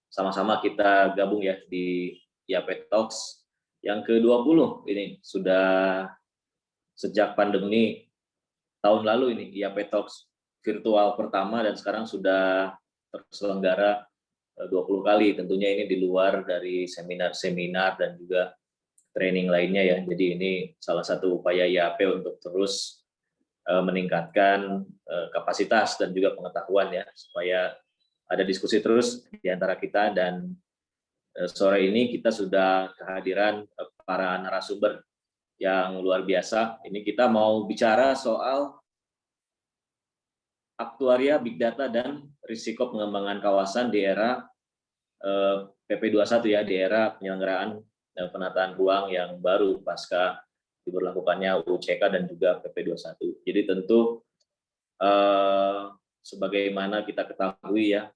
sama-sama kita gabung ya di IAP Talks yang ke-20 ini. Sudah sejak pandemi tahun lalu ini IAP Talks virtual pertama, dan sekarang sudah terselenggara 20 kali. Tentunya ini di luar dari seminar-seminar dan juga training lainnya ya. Jadi ini salah satu upaya IAP untuk terus meningkatkan kapasitas dan juga pengetahuan ya, supaya ada diskusi terus di antara kita. Dan sore ini kita sudah kehadiran para narasumber yang luar biasa. Ini kita mau bicara soal aktuaria, big data, dan risiko pengembangan kawasan di era PP21 ya, di era penyelenggaraan penataan ruang yang baru pasca diberlakukannya UU CK dan juga PP21. Jadi tentu sebagaimana kita ketahui ya,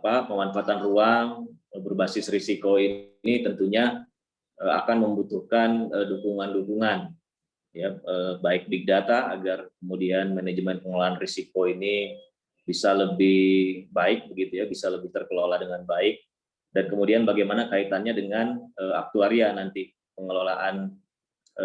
pemanfaatan ruang berbasis risiko ini tentunya akan membutuhkan dukungan-dukungan ya, baik big data agar kemudian manajemen pengelolaan risiko ini bisa lebih baik begitu ya, bisa lebih terkelola dengan baik. Dan kemudian bagaimana kaitannya dengan aktuaria nanti pengelolaan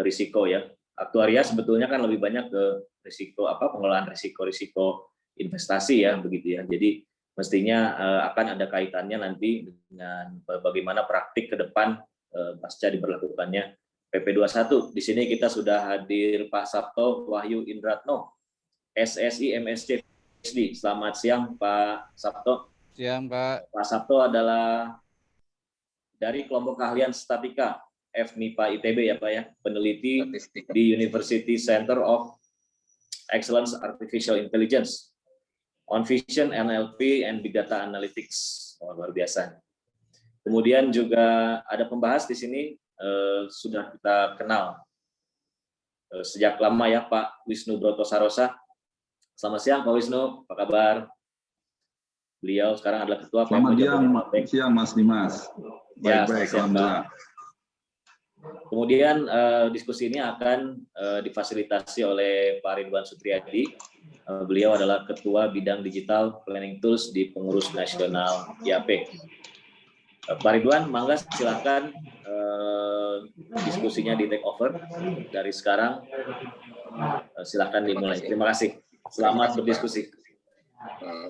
risiko ya. Aktuaria sebetulnya kan lebih banyak ke risiko pengelolaan risiko-risiko investasi ya begitu ya. Jadi mestinya akan ada kaitannya nanti dengan bagaimana praktik ke depan pasca diberlakukannya PP21. Di sini kita sudah hadir Pak Sabto Wahyu Indratno, SSI MSc PhD. Selamat siang Pak Sabto. Siang Pak. Pak Sabto adalah dari kelompok keahlian statika FMIPA ITB ya Pak ya, peneliti di University Center of Excellence Artificial Intelligence on Vision, NLP, and Big Data Analytics. Luar biasa. Kemudian juga ada pembahas di sini, sudah kita kenal sejak lama ya, Pak Wisnu Broto Sarosa. Selamat siang Pak Wisnu, apa kabar? Beliau sekarang adalah Ketua Selamat siang Mas Dimas. Baik-baik, alhamdulillah. Kemudian diskusi ini akan difasilitasi oleh Pak Ridwan Sutriyadi. Beliau adalah Ketua Bidang Digital Planning Tools di Pengurus Nasional IAP. Pak Ridwan, mangga silakan diskusinya di take over dari sekarang. Silakan dimulai. Terima kasih. Selamat berdiskusi.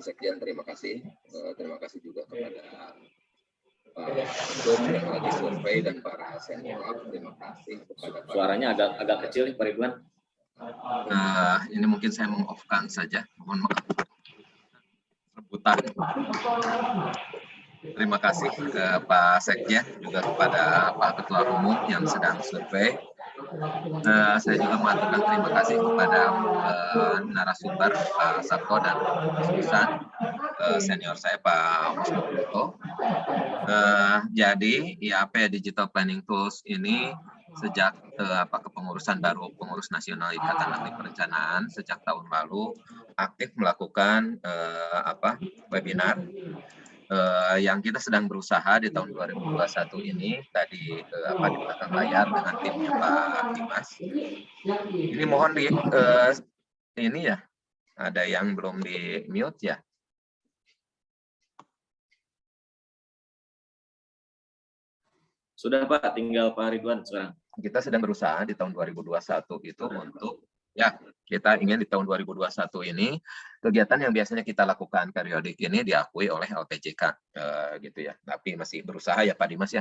Sekian, terima kasih. Terima kasih juga kepada Pak Ketum yang lagi survei dan para senior. Terima kasih kepada Suaranya agak kecil nih Pak Ridwan. Ini mungkin saya meng-off-kan saja. Mohon maaf. Rebutan. Terima kasih ke Pak Sekjen, juga kepada Pak Ketua Umum yang sedang survei. Saya juga mengaturkan terima kasih kepada narasumber Pak Sabto dan Mas Susan, senior saya Pak Wisnu Broto. Jadi IAP Digital Planning Tools ini sejak kepengurusan baru Pengurus Nasional Ikatan Ahli Perencanaan sejak tahun lalu aktif melakukan webinar yang kita sedang berusaha di tahun 2021 ini tadi di belakang layar dengan timnya Pak Dimas. Ini mohon ini ya, ada yang belum di mute ya. Sudah Pak, tinggal Pak Ridwan sekarang. Kita sedang berusaha di tahun 2021 itu untuk kita ingin di tahun 2021 ini kegiatan yang biasanya kita lakukan periodik ini diakui oleh LPJK gitu ya. Tapi masih berusaha ya Pak Dimas ya.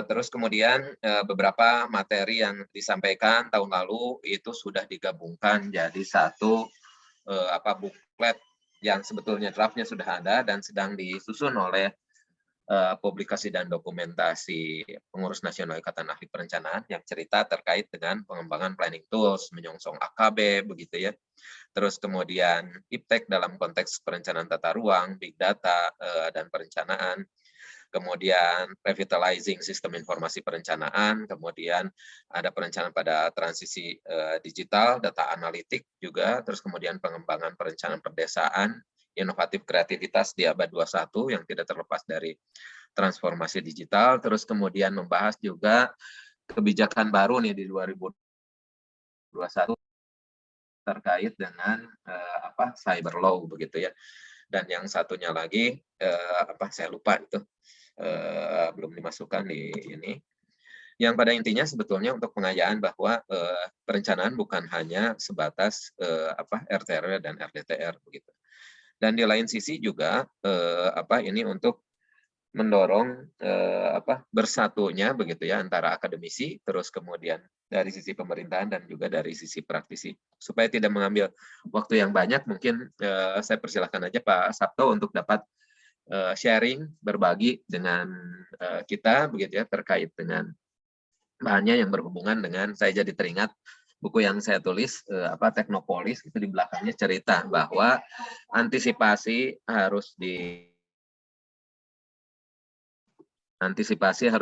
Terus kemudian beberapa materi yang disampaikan tahun lalu itu sudah digabungkan jadi satu buklet yang sebetulnya draftnya sudah ada dan sedang disusun oleh publikasi dan dokumentasi Pengurus Nasional Ikatan Ahli Perencanaan yang cerita terkait dengan pengembangan planning tools, menyongsong AKB, begitu ya. Terus kemudian IPTEK dalam konteks perencanaan tata ruang, big data, dan perencanaan. Kemudian revitalizing sistem informasi perencanaan, kemudian ada perencanaan pada transisi digital, data analitik juga, terus kemudian pengembangan perencanaan perdesaan, inovatif kreativitas di abad 21 yang tidak terlepas dari transformasi digital, terus kemudian membahas juga kebijakan baru nih di 2021 terkait dengan cyber law begitu ya. Dan yang satunya lagi saya lupa itu belum dimasukkan di ini. Yang pada intinya sebetulnya untuk pengayaan bahwa perencanaan bukan hanya sebatas RT/RW dan RDTR begitu. Dan di lain sisi juga ini untuk mendorong bersatunya begitu ya antara akademisi, terus kemudian dari sisi pemerintahan dan juga dari sisi praktisi. Supaya tidak mengambil waktu yang banyak, mungkin saya persilahkan aja Pak Sabto untuk dapat sharing, berbagi dengan kita begitu ya terkait dengan bahannya yang berhubungan dengan, saya jadi teringat buku yang saya tulis Teknopolis, itu di belakangnya cerita bahwa antisipasi harus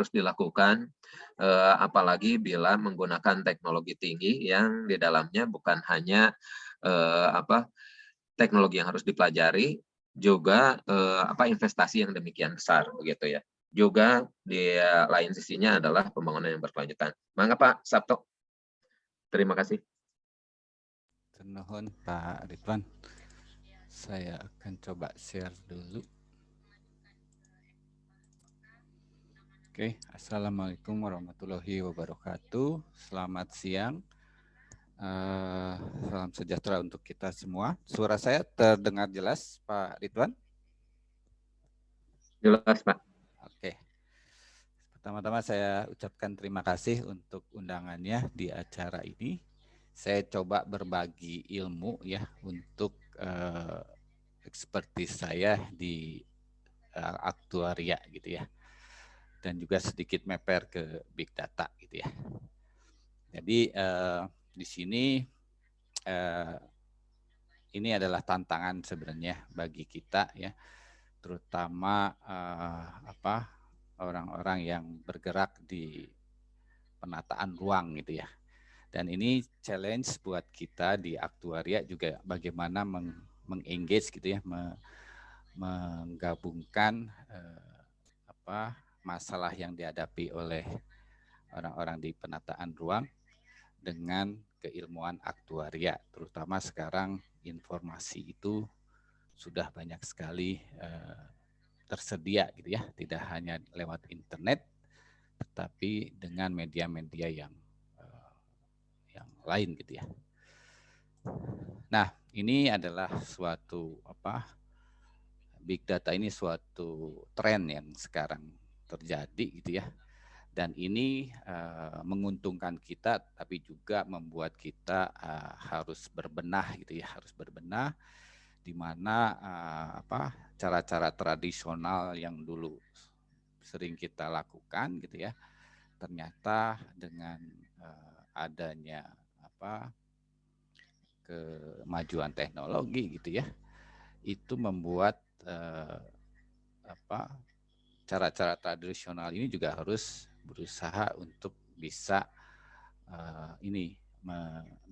dilakukan, apalagi bila menggunakan teknologi tinggi yang di dalamnya bukan hanya teknologi yang harus dipelajari, juga investasi yang demikian besar begitu ya. Juga di lain sisinya adalah pembangunan yang berkelanjutan. Mangga Pak Sabto. Terima kasih. Nuhun Pak Ridwan. Saya akan coba share dulu. Oke, Assalamualaikum warahmatullahi wabarakatuh. Selamat siang. Salam sejahtera untuk kita semua. Suara saya terdengar jelas, Pak Ridwan? Jelas, Pak. Oke. Pertama-tama saya ucapkan terima kasih untuk undangannya di acara ini. Saya coba berbagi ilmu ya untuk ekspertis saya di aktuaria gitu ya. Dan juga sedikit meper ke big data gitu ya. Jadi di sini ini adalah tantangan sebenarnya bagi kita ya, terutama orang-orang yang bergerak di penataan ruang gitu ya. Dan ini challenge buat kita di aktuaria juga bagaimana mengengage gitu ya, menggabungkan masalah yang dihadapi oleh orang-orang di penataan ruang dengan keilmuan aktuaria, terutama sekarang informasi itu sudah banyak sekali tersedia gitu ya, tidak hanya lewat internet, tetapi dengan media-media yang lain gitu ya. Nah, ini adalah suatu big data ini suatu tren yang sekarang terjadi gitu ya. Dan ini menguntungkan kita, tapi juga membuat kita harus berbenah gitu ya, harus berbenah di mana cara-cara tradisional yang dulu sering kita lakukan gitu ya, ternyata dengan adanya kemajuan teknologi gitu ya, itu membuat cara-cara tradisional ini juga harus berusaha untuk bisa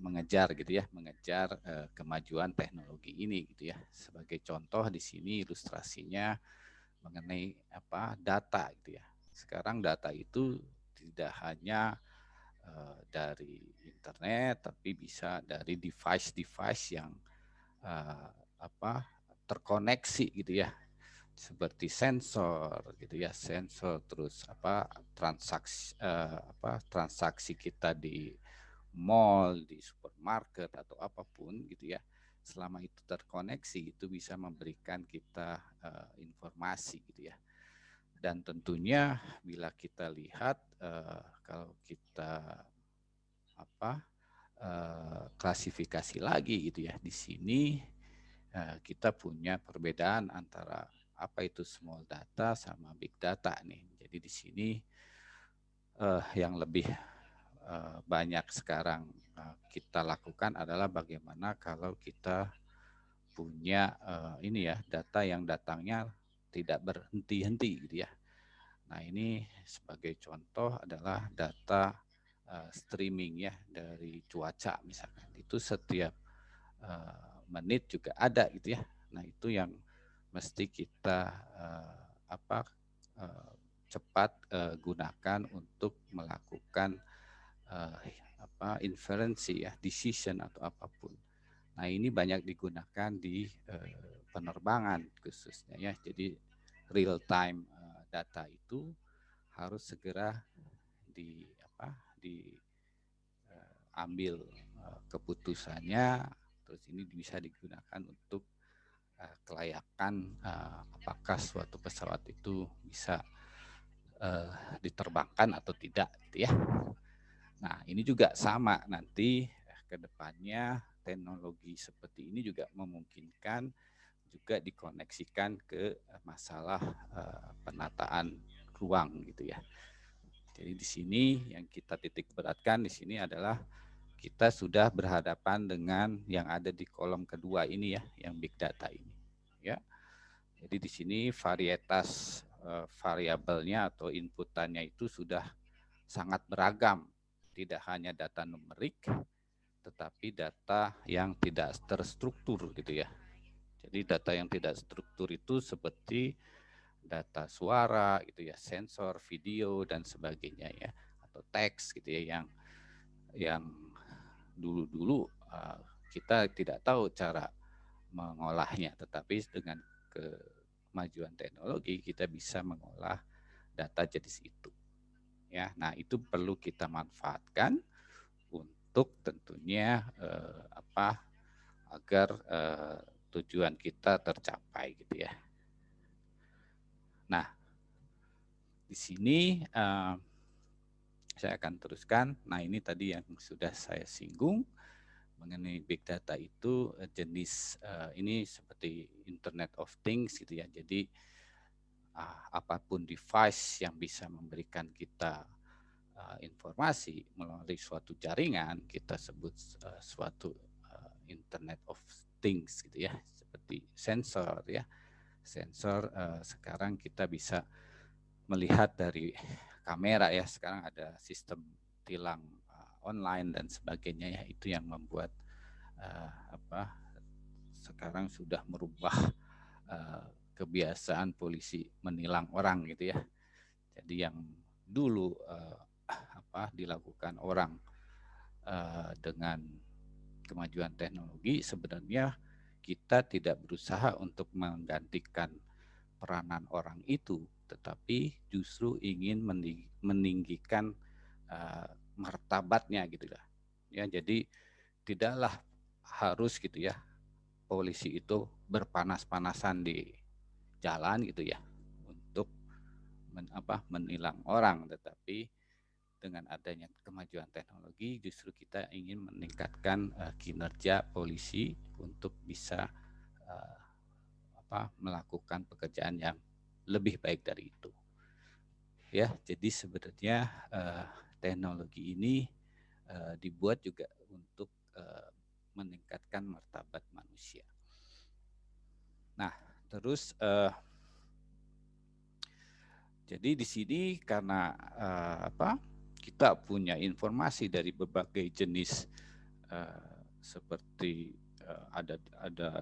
mengejar gitu ya, mengejar kemajuan teknologi ini gitu ya. Sebagai contoh di sini ilustrasinya mengenai data gitu ya. Sekarang data itu tidak hanya dari internet, tapi bisa dari device-device yang terkoneksi gitu ya, seperti sensor gitu ya, sensor terus transaksi kita di mall, di supermarket atau apapun gitu ya, selama itu terkoneksi itu bisa memberikan kita informasi gitu ya. Dan tentunya bila kita lihat kalau kita klasifikasi lagi gitu ya, di sini kita punya perbedaan antara apa itu small data sama big data nih. Jadi di sini yang lebih banyak sekarang kita lakukan adalah bagaimana kalau kita punya data yang datangnya tidak berhenti-henti gitu ya. Nah, ini sebagai contoh adalah data streaming ya dari cuaca misalkan. Itu setiap menit juga ada gitu ya. Nah, itu yang mesti kita cepat gunakan untuk melakukan inferensi ya, decision atau apapun. Nah, ini banyak digunakan di penerbangan khususnya ya. Jadi real time data itu harus segera diambil keputusannya, terus ini bisa digunakan untuk kelayakan apakah suatu pesawat itu bisa diterbangkan atau tidak gitu ya. Nah, ini juga sama nanti ke depannya teknologi seperti ini juga memungkinkan juga dikoneksikan ke masalah penataan ruang gitu ya. Jadi di sini yang kita titik beratkan di sini adalah kita sudah berhadapan dengan yang ada di kolom kedua ini ya, yang big data ini. Ya. Jadi di sini varietas variabelnya atau inputannya itu sudah sangat beragam. Tidak hanya data numerik, tetapi data yang tidak terstruktur gitu ya. Jadi data yang tidak struktur itu seperti data suara gitu ya, sensor, video dan sebagainya ya, atau teks gitu ya, yang dulu kita tidak tahu cara mengolahnya, tetapi dengan kemajuan teknologi kita bisa mengolah data jenis itu. Ya, nah itu perlu kita manfaatkan untuk tentunya agar tujuan kita tercapai gitu ya. Nah, di sini saya akan teruskan. Nah, ini tadi yang sudah saya singgung mengenai big data itu jenis ini seperti Internet of Things gitu ya. Jadi apapun device yang bisa memberikan kita informasi melalui suatu jaringan, kita sebut suatu Internet of Things gitu ya, seperti sensor ya. Sensor sekarang kita bisa melihat dari kamera ya, sekarang ada sistem tilang online dan sebagainya ya, itu yang membuat sekarang sudah merubah kebiasaan polisi menilang orang gitu ya. Jadi yang dulu dilakukan orang dengan kemajuan teknologi, sebenarnya kita tidak berusaha untuk menggantikan peranan orang itu, tetapi justru ingin meninggikan martabatnya gitu lah. Ya, jadi tidaklah harus gitu ya polisi itu berpanas-panasan di jalan gitu ya untuk menilang orang, tetapi dengan adanya kemajuan teknologi justru kita ingin meningkatkan kinerja polisi untuk bisa melakukan pekerjaan yang lebih baik dari itu. Ya, jadi sebenarnya teknologi ini dibuat juga untuk meningkatkan martabat manusia. Nah, terus jadi di sini karena kita punya informasi dari berbagai jenis seperti ada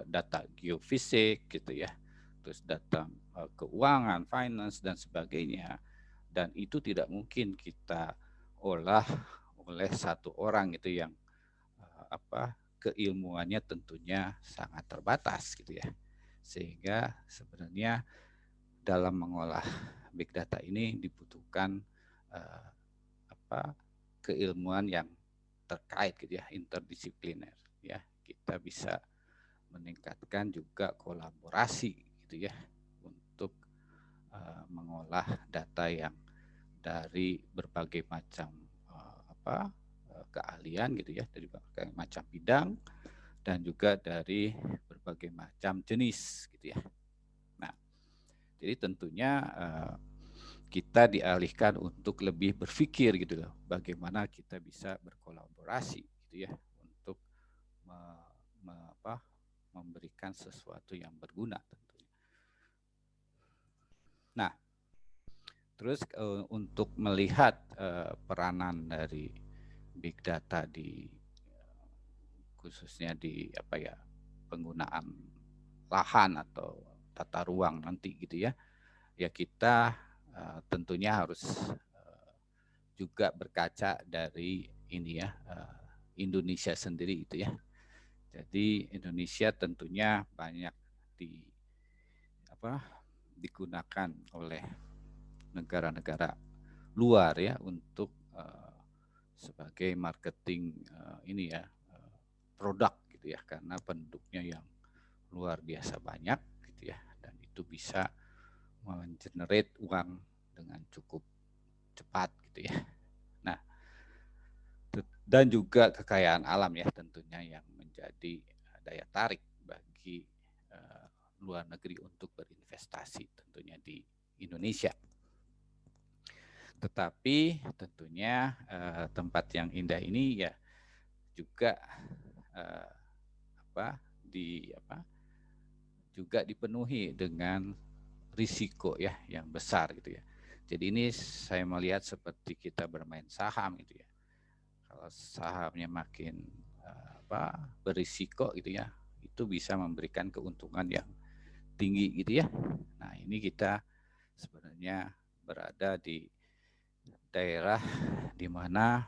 data geofisik gitu ya, terus data keuangan, finance dan sebagainya, dan itu tidak mungkin kita olah oleh satu orang gitu yang keilmuannya tentunya sangat terbatas gitu ya, sehingga sebenarnya dalam mengolah big data ini dibutuhkan keilmuan yang terkait gitu ya, interdisipliner ya. Kita bisa meningkatkan juga kolaborasi gitu ya untuk mengolah data yang dari berbagai macam keahlian gitu ya, dari berbagai macam bidang dan juga dari berbagai macam jenis gitu ya. Nah, jadi tentunya kita dialihkan untuk lebih berpikir gitu loh, bagaimana kita bisa berkolaborasi gitu ya untuk memberikan sesuatu yang berguna tentunya. Nah, terus untuk melihat peranan dari big data di khususnya di penggunaan lahan atau tata ruang nanti gitu ya, ya kita tentunya harus juga berkaca dari ini ya, Indonesia sendiri itu ya. Jadi Indonesia tentunya banyak digunakan oleh negara-negara luar ya untuk sebagai marketing ini ya produk gitu ya, karena penduduknya yang luar biasa banyak gitu ya, dan itu bisa mengenerate uang dengan cukup cepat gitu ya. Nah, dan juga kekayaan alam ya tentunya yang menjadi daya tarik bagi luar negeri untuk berinvestasi tentunya di Indonesia. Tetapi tentunya tempat yang indah ini ya juga juga dipenuhi dengan risiko ya yang besar gitu ya. Jadi ini saya melihat seperti kita bermain saham gitu ya. Kalau sahamnya makin berisiko gitu ya, itu bisa memberikan keuntungan yang tinggi gitu ya. Nah, ini kita sebenarnya berada di daerah di mana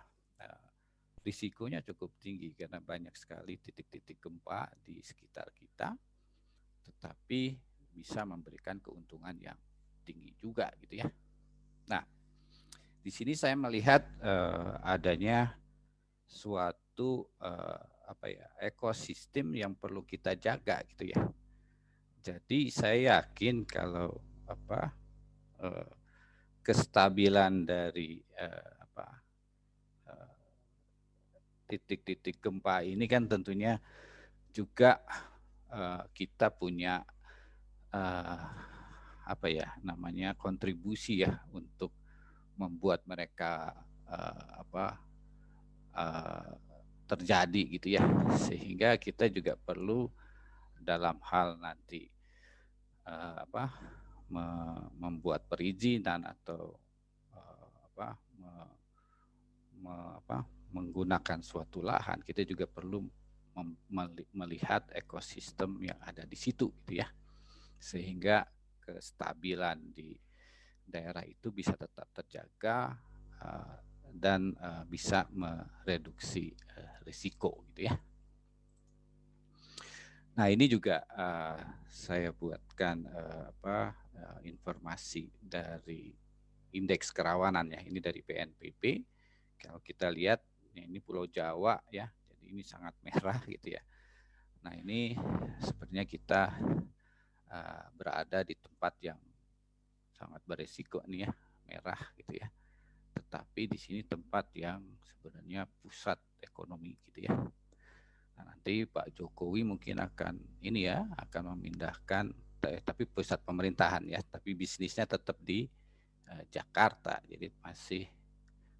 risikonya cukup tinggi karena banyak sekali titik-titik gempa di sekitar kita, tetapi bisa memberikan keuntungan yang tinggi juga gitu ya. Nah, di sini saya melihat adanya suatu ekosistem yang perlu kita jaga gitu ya. Jadi saya yakin kalau kestabilan dari titik-titik gempa ini kan tentunya juga kita punya kontribusi ya untuk membuat mereka terjadi gitu ya, sehingga kita juga perlu dalam hal nanti membuat perizinan atau menggunakan suatu lahan, kita juga perlu melihat ekosistem yang ada di situ gitu ya, sehingga kestabilan di daerah itu bisa tetap terjaga dan bisa mereduksi risiko gitu ya. Nah, ini juga saya buatkan informasi dari indeks kerawanan ya, ini dari BNPB. Kalau kita lihat ini Pulau Jawa ya, jadi ini sangat merah gitu ya. Nah, ini sebenarnya kita berada di tempat yang sangat berisiko nih ya, merah gitu ya. Tetapi di sini tempat yang sebenarnya pusat ekonomi gitu ya. Nah, nanti Pak Jokowi mungkin akan memindahkan, tapi pusat pemerintahan ya, tapi bisnisnya tetap di Jakarta, jadi masih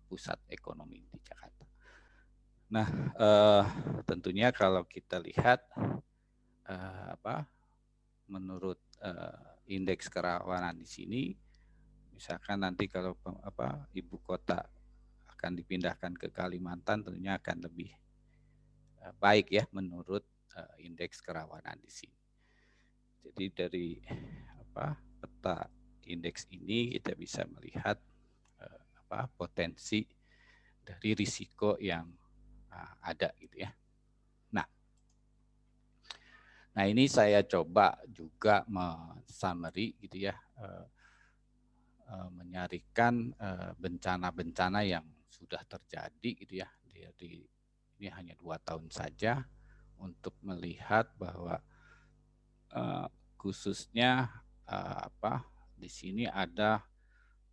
pusat ekonomi di Jakarta. Nah, tentunya kalau kita lihat menurut indeks kerawanan di sini, misalkan nanti kalau ibu kota akan dipindahkan ke Kalimantan, tentunya akan lebih baik ya menurut indeks kerawanan di sini. Jadi dari peta indeks ini kita bisa melihat potensi dari risiko yang ada gitu ya. Nah, ini saya coba juga summary gitu ya, menyarikan bencana-bencana yang sudah terjadi gitu ya. Ini hanya 2 tahun saja untuk melihat bahwa khususnya di sini ada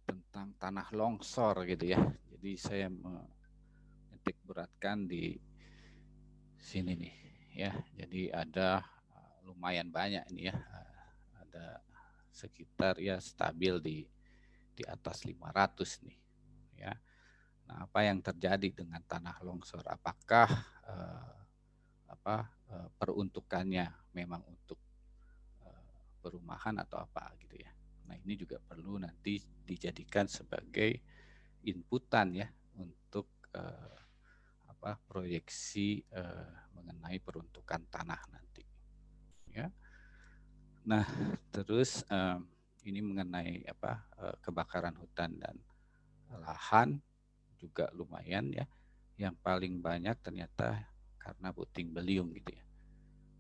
tentang tanah longsor gitu ya. Jadi saya menitik beratkan di sini nih ya. Jadi ada lumayan banyak ini ya, ada sekitar ya stabil di atas 500 nih ya. Nah, apa yang terjadi dengan tanah longsor? Apakah peruntukannya memang untuk perumahan atau apa gitu ya. Nah, ini juga perlu nanti dijadikan sebagai inputan ya untuk proyeksi mengenai peruntukan tanah nanti ya. Nah, terus ini mengenai kebakaran hutan dan lahan juga lumayan ya. Yang paling banyak ternyata karena puting beliung gitu ya.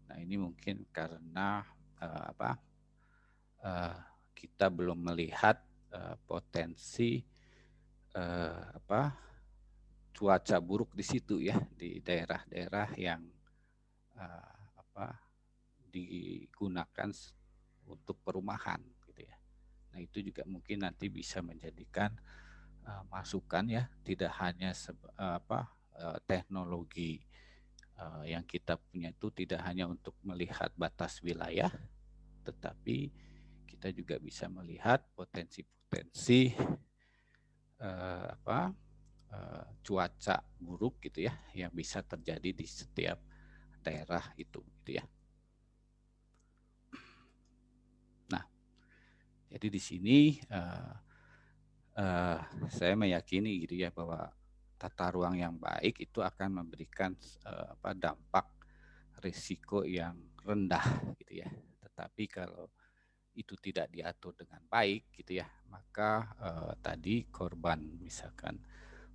Nah, ini mungkin karena kita belum melihat potensi cuaca buruk di situ ya, di daerah-daerah yang digunakan untuk perumahan gitu ya. Nah, itu juga mungkin nanti bisa menjadikan masukan ya, tidak hanya teknologi yang kita punya itu tidak hanya untuk melihat batas wilayah, tetapi kita juga bisa melihat potensi-potensi cuaca buruk gitu ya, yang bisa terjadi di setiap daerah itu gitu ya. Nah, jadi di sini saya meyakini gitu ya, bahwa tata ruang yang baik itu akan memberikan dampak risiko yang rendah gitu ya. Tetapi kalau itu tidak diatur dengan baik gitu ya, maka tadi korban misalkan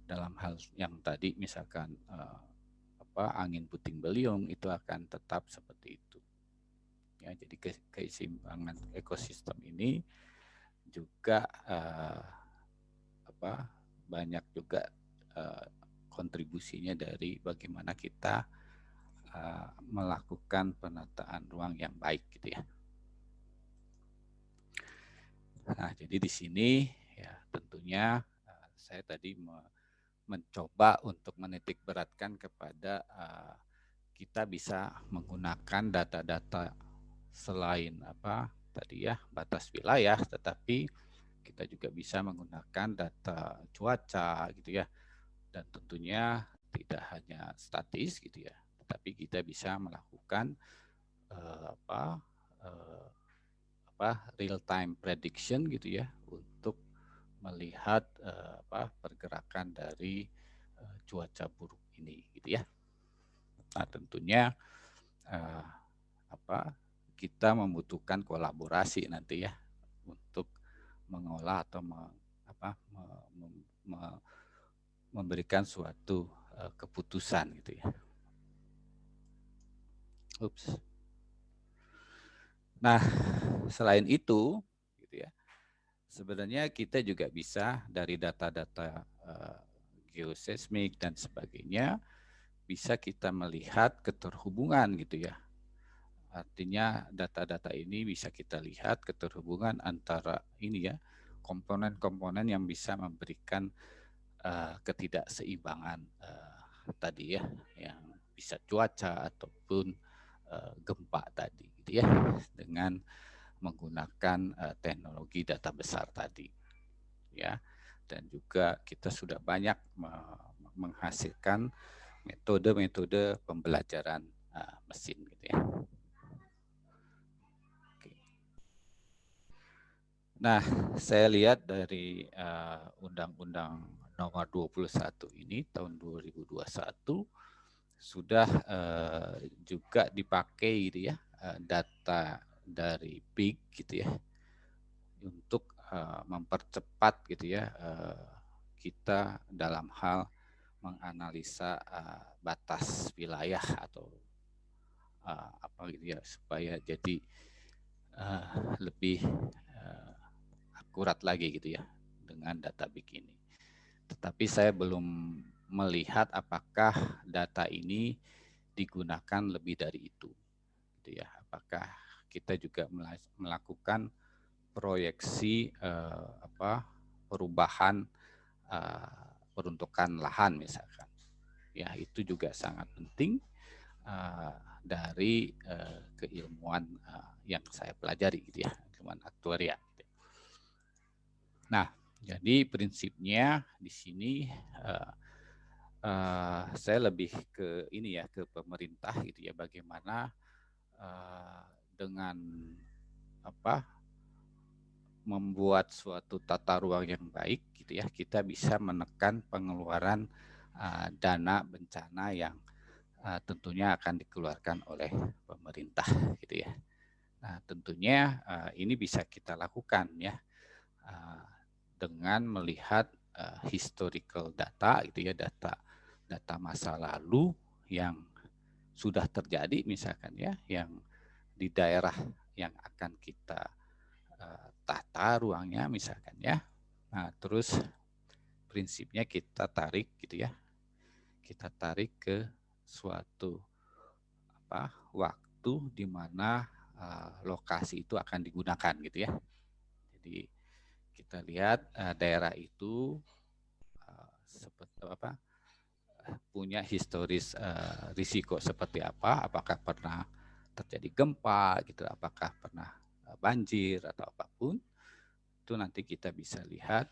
dalam hal yang tadi misalkan angin puting beliung itu akan tetap seperti itu. Ya, jadi keseimbangan ekosistem ini juga banyak juga kontribusinya dari bagaimana kita melakukan penataan ruang yang baik gitu ya. Nah, jadi di sini ya tentunya saya tadi mencoba untuk menitik beratkan kepada kita bisa menggunakan data-data selain tadi ya batas wilayah, tetapi kita juga bisa menggunakan data cuaca gitu ya, dan tentunya tidak hanya statis gitu ya, tetapi kita bisa melakukan real time prediction gitu ya, untuk melihat pergerakan dari cuaca buruk ini gitu ya. Nah, tentunya kita membutuhkan kolaborasi nanti ya untuk mengolah atau memberikan suatu keputusan gitu ya. Nah, selain itu gitu ya, sebenarnya kita juga bisa dari data-data geoseismik dan sebagainya bisa kita melihat keterhubungan gitu ya. Artinya data-data ini bisa kita lihat keterhubungan antara ini ya, komponen-komponen yang bisa memberikan ketidakseimbangan tadi ya, yang bisa cuaca ataupun gempa tadi gitu ya, dengan menggunakan teknologi data besar tadi ya. Dan juga kita sudah banyak menghasilkan metode-metode pembelajaran mesin gitu ya. Nah, saya lihat dari Undang-Undang Nomor 21 ini tahun 2021 sudah juga dipakai gitu ya, data dari BIG gitu ya, untuk mempercepat gitu ya kita dalam hal menganalisa batas wilayah atau gitu ya, supaya jadi lebih akurat lagi gitu ya dengan data BIG ini. Tetapi saya belum melihat apakah data ini digunakan lebih dari itu gitu ya. Apakah kita juga melakukan proyeksi perubahan peruntukan lahan misalkan. Ya, itu juga sangat penting dari keilmuan yang saya pelajari gitu ya, ilmuwan aktuaria. Nah, jadi prinsipnya di sini saya lebih ke ini ya, ke pemerintah gitu ya, bagaimana dengan membuat suatu tata ruang yang baik gitu ya, kita bisa menekan pengeluaran dana bencana yang tentunya akan dikeluarkan oleh pemerintah gitu ya. Nah, tentunya ini bisa kita lakukan ya dengan melihat historical data gitu ya, data masa lalu yang sudah terjadi misalkan ya, yang di daerah yang akan kita tata ruangnya misalkan ya. Nah, terus prinsipnya kita tarik gitu ya. Kita tarik ke suatu waktu di mana lokasi itu akan digunakan gitu ya. Jadi kita lihat daerah itu seperti punya historis risiko seperti apa, apakah pernah terjadi gempa gitu, apakah pernah banjir atau apapun. Itu nanti kita bisa lihat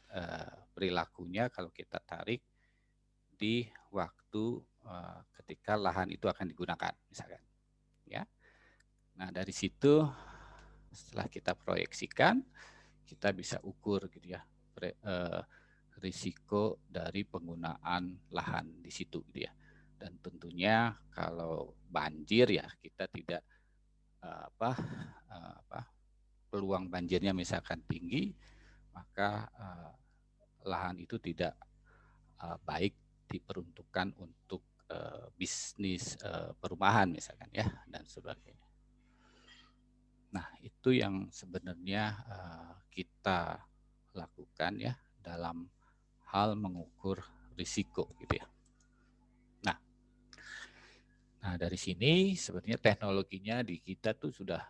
perilakunya kalau kita tarik di waktu ketika lahan itu akan digunakan misalkan ya. Nah, dari situ setelah kita proyeksikan, kita bisa ukur gitu ya risiko dari penggunaan lahan di situ gitu ya. Dan tentunya kalau banjir ya kita tidak peluang banjirnya misalkan tinggi, maka lahan itu tidak baik diperuntukkan untuk bisnis perumahan misalkan ya dan sebagainya. Nah, itu yang sebenarnya kita lakukan ya dalam hal mengukur risiko gitu ya. Nah, dari sini sebenarnya teknologinya di kita tuh sudah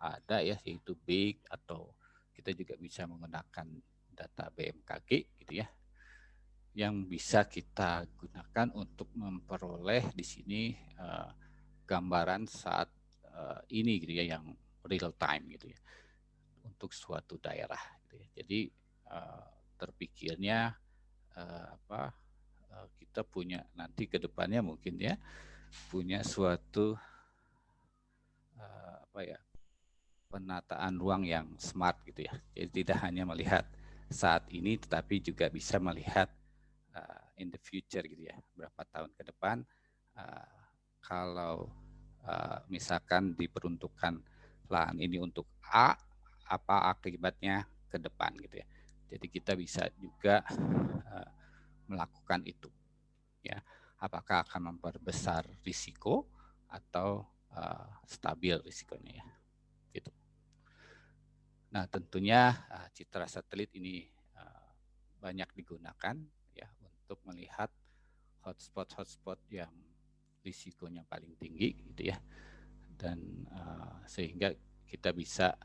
ada ya, yaitu BIG, atau kita juga bisa menggunakan data BMKG gitu ya, yang bisa kita gunakan untuk memperoleh di sini gambaran saat ini gitu ya, yang real time gitu ya untuk suatu daerah gitu ya. Jadi terpikirnya kita punya nanti ke depannya mungkin ya punya suatu penataan ruang yang smart gitu ya. Jadi tidak hanya melihat saat ini tetapi juga bisa melihat in the future gitu ya. Berapa tahun ke depan kalau misalkan diperuntukkan lahan ini untuk A, apa akibatnya ke depan gitu ya. Jadi kita bisa juga melakukan itu ya. Apakah akan memperbesar risiko atau stabil risikonya ya. Gitu. Nah, tentunya citra satelit ini banyak digunakan ya untuk melihat hotspot yang risikonya paling tinggi gitu ya. Dan sehingga kita bisa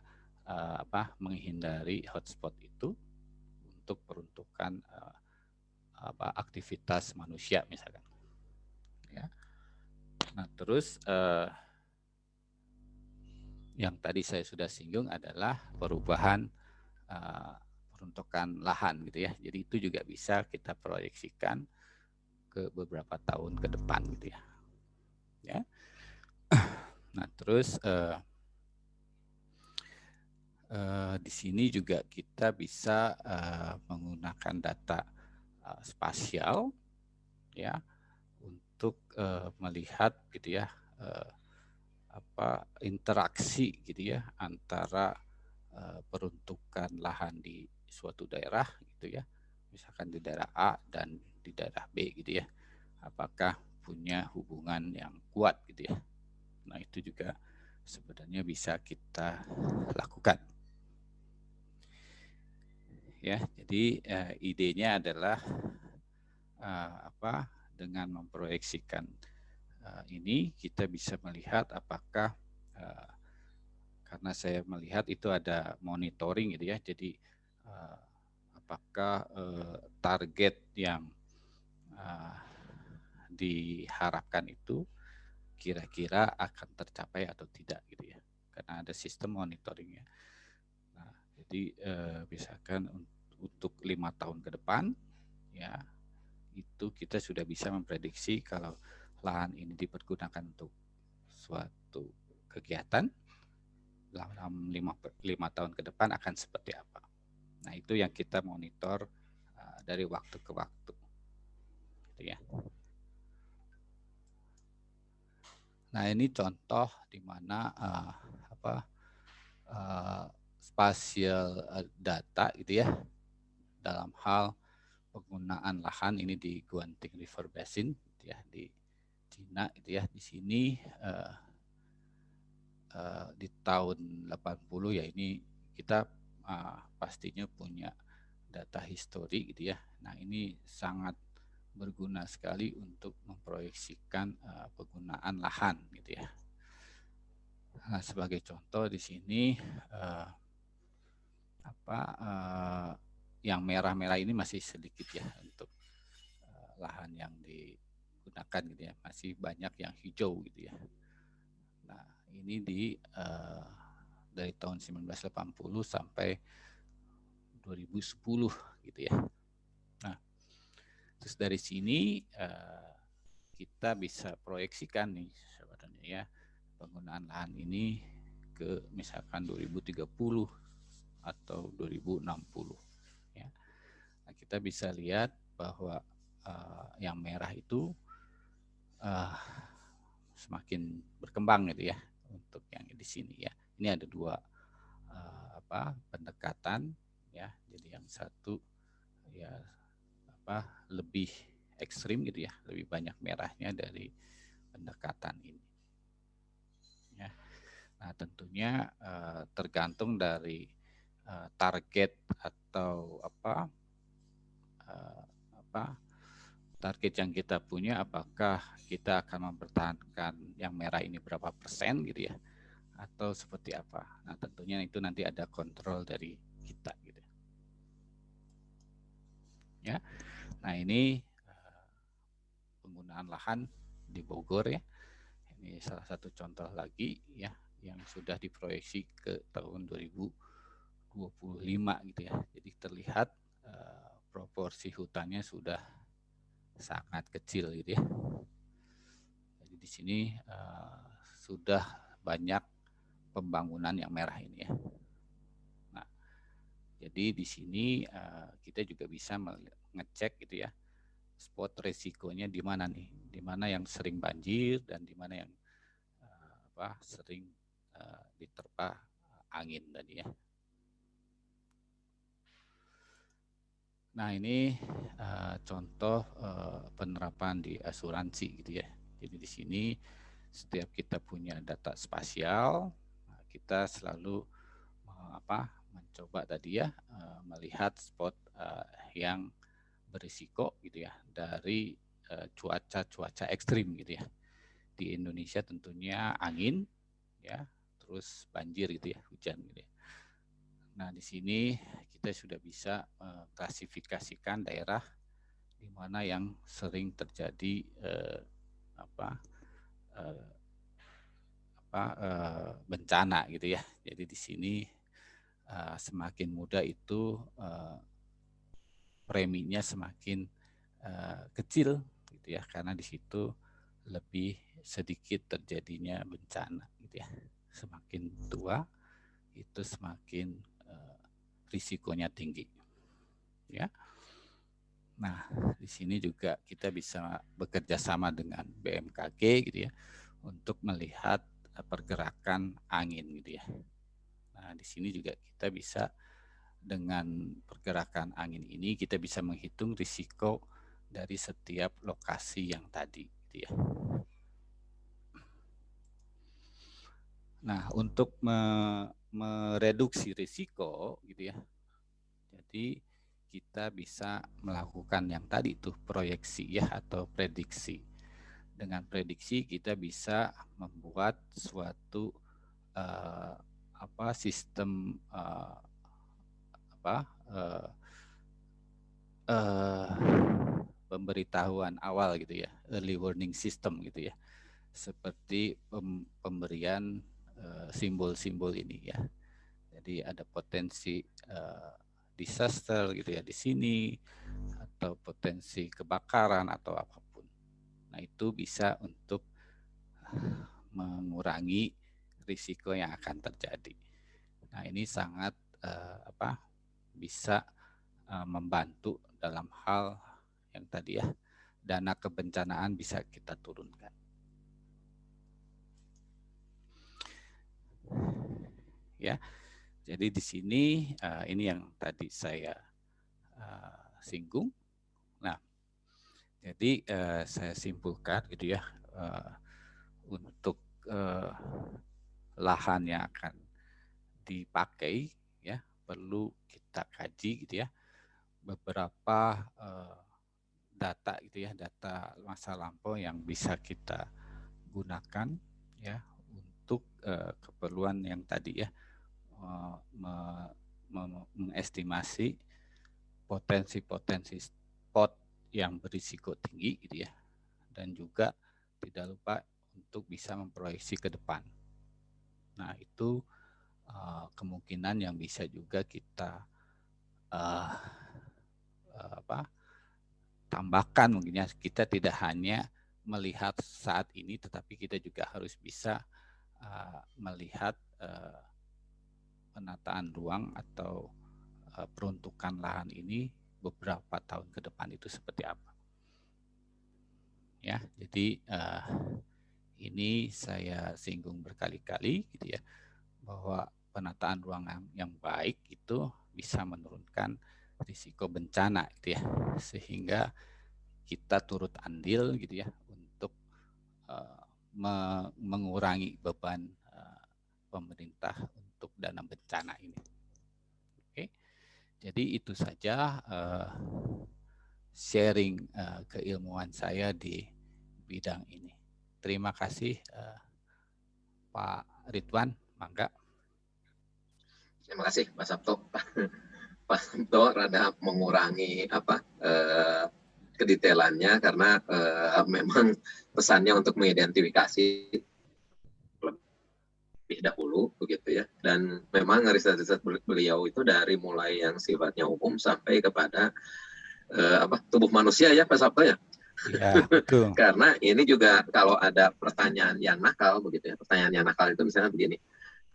menghindari hotspot itu untuk peruntukan aktivitas manusia misalkan. Ya. Nah, terus yang tadi saya sudah singgung adalah perubahan peruntukan lahan gitu ya. Jadi itu juga bisa kita proyeksikan ke beberapa tahun ke depan gitu ya. Ya. Nah, terus di sini juga kita bisa menggunakan data spasial ya untuk melihat gitu ya interaksi gitu ya antara peruntukan lahan di suatu daerah gitu ya, misalkan di daerah A dan di daerah B gitu ya, apakah punya hubungan yang kuat gitu ya. Nah, itu juga sebenarnya bisa kita lakukan ya. Jadi idenya adalah dengan memproyeksikan ini kita bisa melihat apakah karena saya melihat itu ada monitoring gitu ya. Jadi apakah target yang diharapkan itu kira-kira akan tercapai atau tidak gitu ya. Karena ada sistem monitoringnya. Nah, jadi misalkan untuk 5 tahun ke depan ya itu kita sudah bisa memprediksi kalau lahan ini dipergunakan untuk suatu kegiatan dalam 5 tahun ke depan akan seperti apa. Nah, itu yang kita monitor dari waktu ke waktu. Gitu ya. Nah, ini contoh di mana spatial data gitu ya dalam hal penggunaan lahan ini di Guanting River Basin gitu ya, di Cina gitu ya. Di sini di tahun 80 ya ini kita pastinya punya data histori gitu ya. Nah, ini sangat berguna sekali untuk memproyeksikan penggunaan lahan gitu ya. Nah, sebagai contoh di sini yang merah-merah ini masih sedikit ya untuk lahan yang digunakan gitu ya, masih banyak yang hijau gitu ya. Nah, ini dari tahun 1980 sampai 2010 gitu ya. Nah, terus dari sini kita bisa proyeksikan nih sebenarnya ya penggunaan lahan ini ke misalkan 2030 atau 2060 ya. Nah, kita bisa lihat bahwa yang merah itu semakin berkembang gitu ya untuk yang di sini ya. Ini ada dua pendekatan ya. Jadi yang satu ya lebih ekstrim gitu ya, lebih banyak merahnya dari pendekatan ini. Ya. Nah, tentunya tergantung dari target atau target yang kita punya, apakah kita akan mempertahankan yang merah ini berapa persen gitu ya, atau seperti apa. Nah, tentunya itu nanti ada kontrol dari kita gitu. Ya. Nah, ini penggunaan lahan di Bogor ya. Ini salah satu contoh lagi ya yang sudah diproyeksi ke tahun 2025 gitu ya. Jadi terlihat proporsi hutannya sudah sangat kecil gitu ya. Jadi di sini sudah banyak pembangunan yang merah ini ya. Nah, jadi di sini kita juga bisa mengecek gitu ya spot resikonya di mana nih, di mana yang sering banjir dan di mana yang sering diterpa angin tadi ya. Nah, ini contoh penerapan di asuransi gitu ya. Jadi di sini setiap kita punya data spasial, kita selalu mencoba tadi ya melihat spot yang berisiko gitu ya dari cuaca ekstrim gitu ya. Di Indonesia tentunya angin ya, terus banjir gitu ya, hujan gitu ya. Nah, di sini kita sudah bisa klasifikasikan daerah di mana yang sering terjadi bencana gitu ya. Jadi di sini semakin muda itu preminya semakin kecil gitu ya, karena di situ lebih sedikit terjadinya bencana gitu ya. Semakin tua itu semakin risikonya tinggi ya. Nah, di sini juga kita bisa bekerja sama dengan BMKG gitu ya untuk melihat pergerakan angin gitu ya. Nah, di sini juga kita bisa dengan pergerakan angin ini kita bisa menghitung risiko dari setiap lokasi yang tadi gitu ya. Nah, untuk mereduksi risiko gitu ya. Jadi kita bisa melakukan yang tadi tuh proyeksi ya atau prediksi. Dengan prediksi kita bisa membuat suatu sistem pemberitahuan awal gitu ya, early warning system gitu ya, seperti pemberian simbol-simbol ini ya. Jadi ada potensi disaster gitu ya di sini, atau potensi kebakaran atau apapun. Nah, itu bisa untuk mengurangi risiko yang akan terjadi. Nah, ini sangat bisa membantu dalam hal yang tadi ya, dana kebencanaan bisa kita turunkan. Ya, jadi di sini ini yang tadi saya singgung. Nah, jadi saya simpulkan gitu ya, untuk lahan yang akan dipakai ya perlu kita kaji gitu ya, beberapa data gitu ya, data masa lampau yang bisa kita gunakan ya untuk keperluan yang tadi ya, mengestimasi potensi-potensi spot yang berisiko tinggi gitu ya, dan juga tidak lupa untuk bisa memproyeksi ke depan. Nah, itu kemungkinan yang bisa juga kita tambahkan mungkin ya. Kita tidak hanya melihat saat ini, tetapi kita juga harus bisa melihat penataan ruang atau peruntukan lahan ini beberapa tahun ke depan itu seperti apa. Ya, jadi ini saya singgung berkali-kali gitu ya, bahwa penataan ruang yang baik itu bisa menurunkan risiko bencana gitu ya, sehingga kita turut andil gitu ya untuk mengurangi beban pemerintah untuk dana bencana ini. Oke, jadi itu saja sharing keilmuan saya di bidang ini. Terima kasih Pak Ridwan, mangga. Terima kasih Pak Sabto. Pak Sabto rada mengurangi kedetailannya karena memang pesannya untuk mengidentifikasi lebih dahulu begitu ya. Dan memang riset-riset beliau itu dari mulai yang sifatnya umum sampai kepada tubuh manusia ya Pak Sabto ya. Ya, betul. Karena ini juga kalau ada pertanyaan yang nakal begitu ya. Pertanyaan yang nakal itu misalnya begini.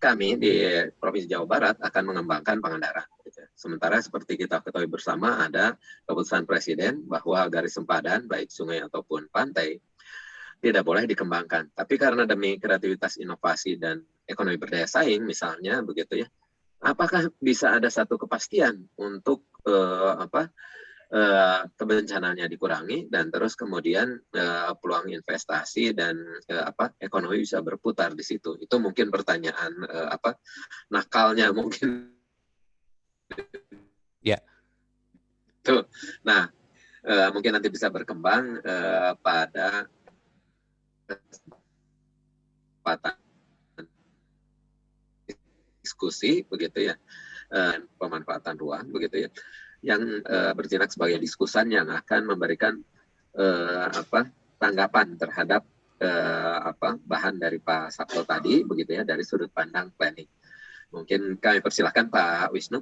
Kami di Provinsi Jawa Barat akan mengembangkan Pangandaran. Sementara seperti kita ketahui bersama ada keputusan Presiden bahwa garis sempadan baik sungai ataupun pantai tidak boleh dikembangkan. Tapi karena demi kreativitas inovasi dan ekonomi berdaya saing misalnya begitu ya, apakah bisa ada satu kepastian untuk kebencananya dikurangi dan terus kemudian peluang investasi dan ekonomi bisa berputar di situ. Itu mungkin pertanyaan nakalnya mungkin. Ya. Tuh. Nah, mungkin nanti bisa berkembang pada kesempatan diskusi begitu ya, pemanfaatan ruang begitu ya, yang bertindak sebagai diskusan yang akan memberikan tanggapan terhadap bahan dari Pak Sabto tadi begitu ya, dari sudut pandang planning. Mungkin kami persilahkan Pak Wisnu,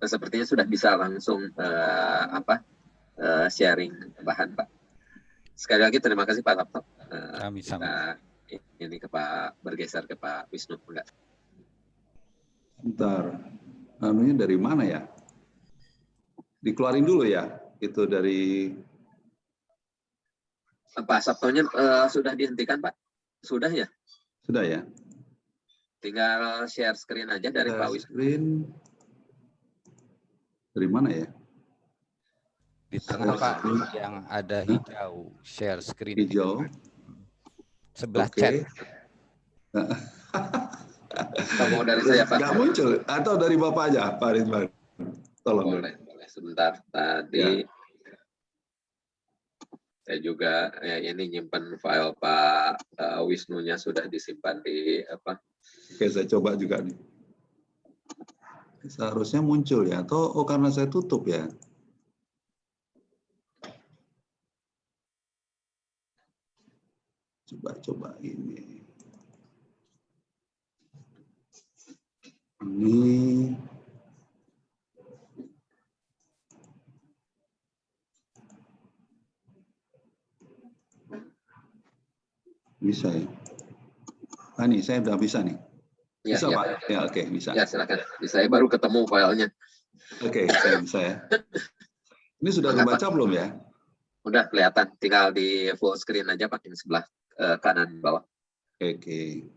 sepertinya sudah bisa langsung sharing bahan Pak. Sekali lagi terima kasih Pak Sabto. Kami sama. Ini ke Pak, bergeser ke Pak Wisnu enggak? Bentar, namanya dari mana ya? Dikeluarin dulu ya, itu dari Pak Sabtonya sudah dihentikan Pak? Sudah ya? Sudah ya. Tinggal share screen aja dari Pak Wisnu. Screen dari mana ya? Di tengah Pak yang ada hijau, share screen. Hijau. Sebelah chat. Mau dari saya Pak? Nggak muncul atau dari Bapak aja Pak Ridwan? Tolong. Boleh sebentar. Tadi ya. Saya juga ini nyimpen file Pak Wisnunya sudah disimpan di apa? Oke, saya coba juga nih. Seharusnya muncul ya, atau karena saya tutup ya? Coba ini. Ini bisa ya. Ah nih, saya udah bisa nih. Bisa ya, Pak? Ya, oke, bisa. Ya, silakan. Saya baru ketemu filenya. Oke, saya bisa ya. Ini sudah terbaca belum ya? Udah kelihatan, tinggal di full screen aja Pak, ini sebelah kanan bawah. Oke.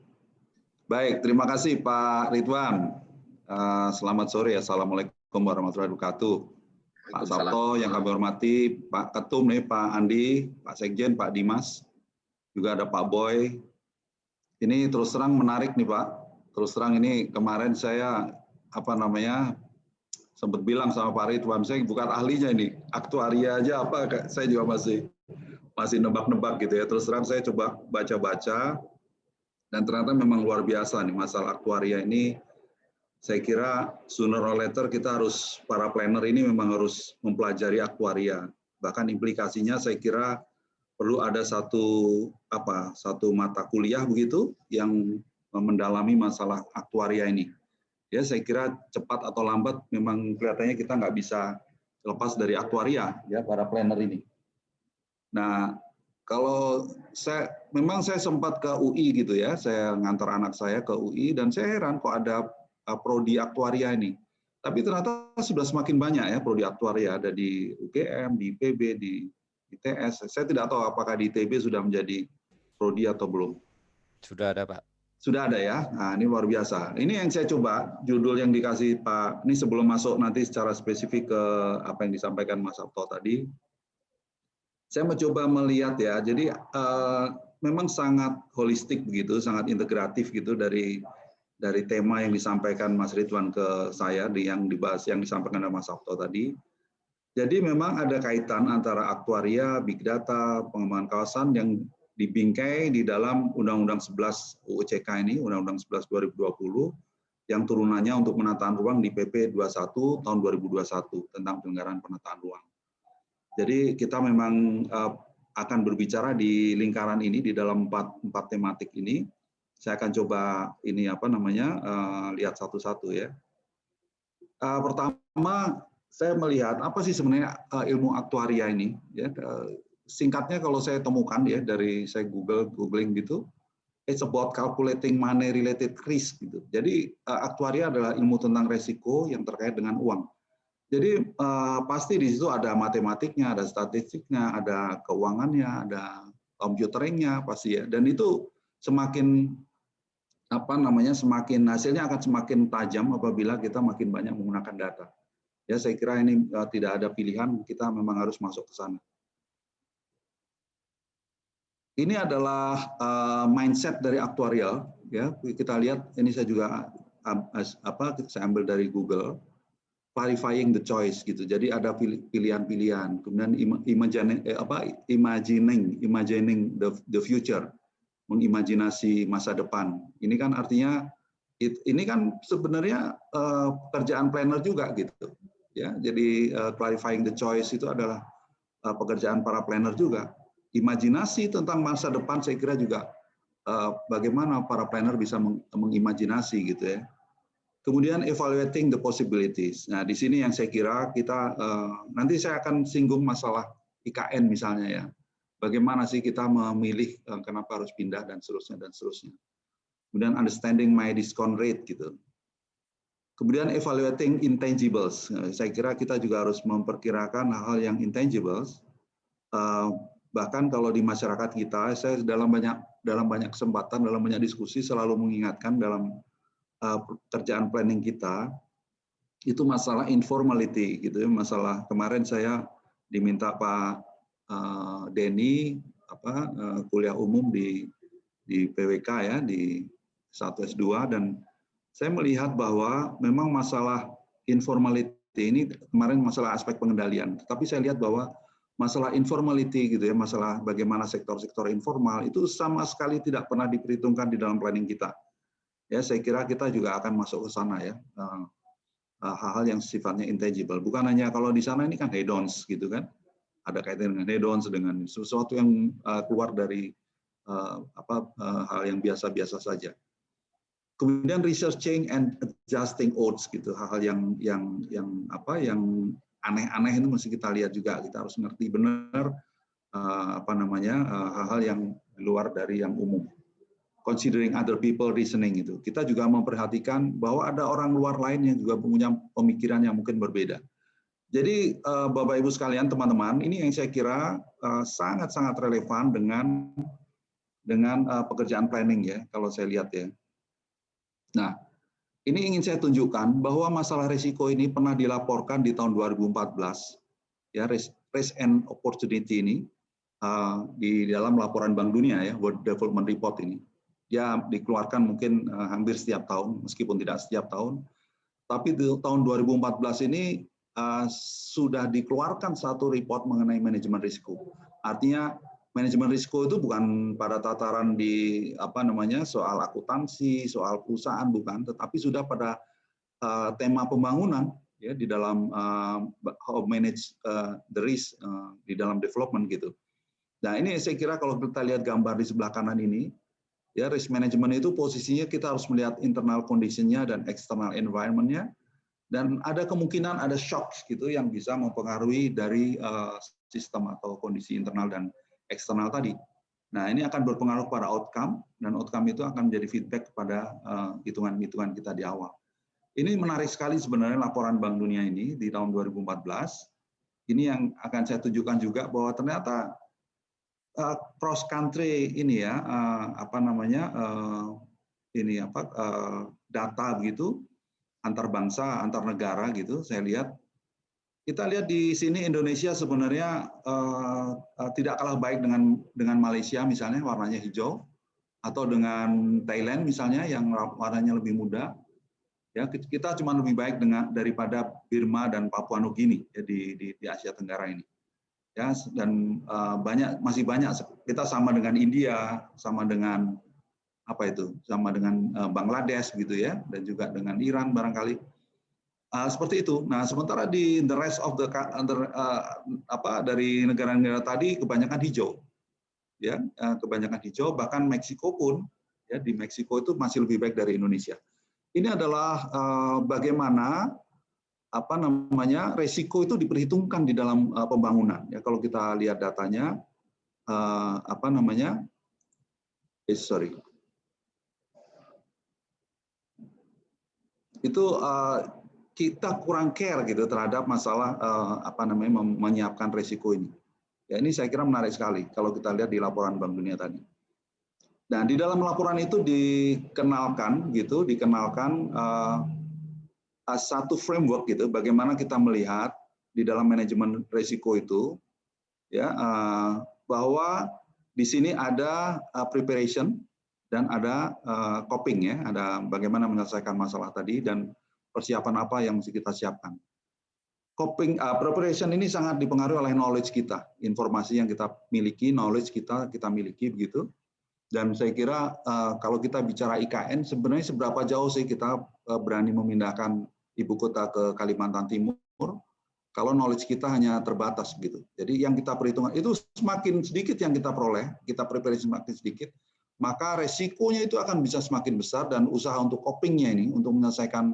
Baik, terima kasih Pak Ridwan. Selamat sore, Assalamualaikum warahmatullahi wabarakatuh. Pak Sabto yang kami hormati, Pak Ketum nih, Pak Andi, Pak Sekjen, Pak Dimas, juga ada Pak Boy. Ini terus terang menarik nih Pak. Terus terang ini kemarin saya sempat bilang sama Pak Ridwan, saya bukan ahlinya ini, aktuaria aja apa, saya juga masih nebak-nebak gitu ya. Terus terang saya coba baca-baca, dan ternyata memang luar biasa nih masalah aktuaria ini. Saya kira sooner or later kita harus, para planner ini memang harus mempelajari aktuaria. Bahkan implikasinya saya kira perlu ada satu mata kuliah begitu yang mendalami masalah aktuaria ini. Ya, saya kira cepat atau lambat memang kelihatannya kita nggak bisa lepas dari aktuaria ya para planner ini. Nah, kalau saya sempat ke UI gitu ya, saya ngantar anak saya ke UI dan saya heran kok ada prodi aktuaria ini. Tapi ternyata sudah semakin banyak ya prodi aktuaria, ada di UGM, di IPB, di ITS. Saya tidak tahu apakah di ITB sudah menjadi prodi atau belum. Sudah ada, Pak. Sudah ada ya. Nah, ini luar biasa. Ini yang saya coba, judul yang dikasih Pak, ini sebelum masuk nanti secara spesifik ke apa yang disampaikan Mas Sabto tadi. Saya mencoba melihat ya, jadi memang sangat holistik begitu, sangat integratif gitu dari tema yang disampaikan Mas Ridwan ke saya, yang dibahas, yang disampaikan oleh Mas Sabto tadi. Jadi memang ada kaitan antara aktuaria, big data, pengembangan kawasan yang dibingkai di dalam Undang-Undang 11 UU CK ini, Undang-Undang 11 2020, yang turunannya untuk penataan ruang di PP 21 tahun 2021 tentang penyelenggaraan penataan ruang. Jadi kita memang akan berbicara di lingkaran ini, di dalam empat tematik ini. Saya akan coba ini lihat satu-satu ya. Pertama, saya melihat apa sih sebenarnya ilmu aktuaria ini ya. Singkatnya kalau saya temukan ya dari saya googling gitu, it's about calculating money related risk gitu. Jadi aktuaria adalah ilmu tentang resiko yang terkait dengan uang. Jadi pasti di situ ada matematiknya, ada statistiknya, ada keuangannya, ada computeringnya pasti ya. Dan itu semakin semakin hasilnya akan semakin tajam apabila kita makin banyak menggunakan data. Ya, saya kira ini tidak ada pilihan, kita memang harus masuk ke sana. Ini adalah mindset dari aktuarial, ya. Kita lihat ini saya juga saya ambil dari Google, clarifying the choice gitu. Jadi ada pilihan-pilihan, kemudian imagining the future, mengimajinasi masa depan. Ini kan artinya ini kan sebenarnya pekerjaan planner juga gitu. Ya, jadi clarifying the choice itu adalah pekerjaan para planner juga. Imajinasi tentang masa depan saya kira juga bagaimana para planner bisa mengimajinasi gitu ya. Kemudian evaluating the possibilities. Nah, di sini yang saya kira kita nanti saya akan singgung masalah IKN misalnya ya. Bagaimana sih kita memilih kenapa harus pindah dan seterusnya dan seterusnya. Kemudian understanding my discount rate gitu. Kemudian evaluating intangibles. Saya kira kita juga harus memperkirakan hal-hal yang intangibles. Bahkan kalau di masyarakat kita, saya dalam banyak kesempatan, dalam banyak diskusi selalu mengingatkan dalam pekerjaan planning kita itu masalah informality gitu ya. Masalah kemarin saya diminta Pak Denny kuliah umum di PWK ya, di 1S2, dan saya melihat bahwa memang masalah informality ini kemarin masalah aspek pengendalian, tapi saya lihat bahwa masalah informality gitu ya, masalah bagaimana sektor-sektor informal itu sama sekali tidak pernah diperhitungkan di dalam planning kita. Ya, saya kira kita juga akan masuk ke sana ya, hal-hal yang sifatnya intangible. Bukan hanya kalau di sana ini kan hedons gitu kan, ada kaitan dengan hedons, dengan sesuatu yang keluar dari hal yang biasa-biasa saja. Kemudian researching and adjusting odds gitu, hal-hal yang aneh-aneh itu mesti kita lihat juga. Kita harus ngerti benar hal-hal yang di luar dari yang umum. Considering other people reasoning itu. Kita juga memperhatikan bahwa ada orang luar lain yang juga punya pemikiran yang mungkin berbeda. Jadi Bapak Ibu sekalian, teman-teman, ini yang saya kira sangat-sangat relevan dengan pekerjaan planning ya, kalau saya lihat ya. Nah, ini ingin saya tunjukkan bahwa masalah risiko ini pernah dilaporkan di tahun 2014, ya, risk and opportunity ini di dalam laporan Bank Dunia ya, World Development Report ini. Ya dikeluarkan mungkin hampir setiap tahun, meskipun tidak setiap tahun. Tapi di tahun 2014 ini sudah dikeluarkan satu report mengenai manajemen risiko. Artinya manajemen risiko itu bukan pada tataran di soal akuntansi, soal perusahaan, bukan, tetapi sudah pada tema pembangunan ya di dalam how manage the risk di dalam development gitu. Nah, ini saya kira kalau kita lihat gambar di sebelah kanan ini, ya risk management itu posisinya kita harus melihat internal condition-nya dan external environment-nya, dan ada kemungkinan ada shocks gitu yang bisa mempengaruhi dari sistem atau kondisi internal dan eksternal tadi. Nah, ini akan berpengaruh pada outcome, dan outcome itu akan menjadi feedback kepada hitungan-hitungan kita di awal. Ini menarik sekali sebenarnya laporan Bank Dunia ini di tahun 2014. Ini yang akan saya tunjukkan juga bahwa ternyata cross country ini ya data begitu antar bangsa, antar negara gitu. Kita lihat di sini Indonesia sebenarnya tidak kalah baik dengan Malaysia misalnya warnanya hijau, atau dengan Thailand misalnya yang warnanya lebih muda. Ya, kita cuma lebih baik daripada Burma dan Papua Nugini ya, di Asia Tenggara ini. Ya, dan masih banyak kita sama dengan India, sama dengan sama dengan Bangladesh gitu ya, dan juga dengan Iran barangkali seperti itu. Nah, sementara di the rest of the dari negara-negara tadi kebanyakan hijau, ya kebanyakan hijau, bahkan Meksiko pun ya di Meksiko itu masih lebih baik dari Indonesia. Ini adalah bagaimana resiko itu diperhitungkan di dalam pembangunan. Ya, kalau kita lihat datanya, itu kita kurang care gitu terhadap masalah menyiapkan resiko ini. Ya, ini saya kira menarik sekali kalau kita lihat di laporan Bank Dunia tadi. Dan di dalam laporan itu dikenalkan satu framework gitu, bagaimana kita melihat di dalam manajemen risiko itu, ya bahwa di sini ada preparation dan ada coping ya, ada bagaimana menyelesaikan masalah tadi dan persiapan apa yang mesti kita siapkan. Coping, preparation ini sangat dipengaruhi oleh knowledge kita, informasi yang kita miliki, knowledge kita miliki begitu. Dan saya kira kalau kita bicara IKN, sebenarnya seberapa jauh sih kita berani memindahkan ibu kota ke Kalimantan Timur, kalau knowledge kita hanya terbatas gitu. Jadi yang kita perhitungkan itu semakin sedikit yang kita peroleh, kita preparation semakin sedikit, maka resikonya itu akan bisa semakin besar, dan usaha untuk copingnya ini, untuk menyelesaikan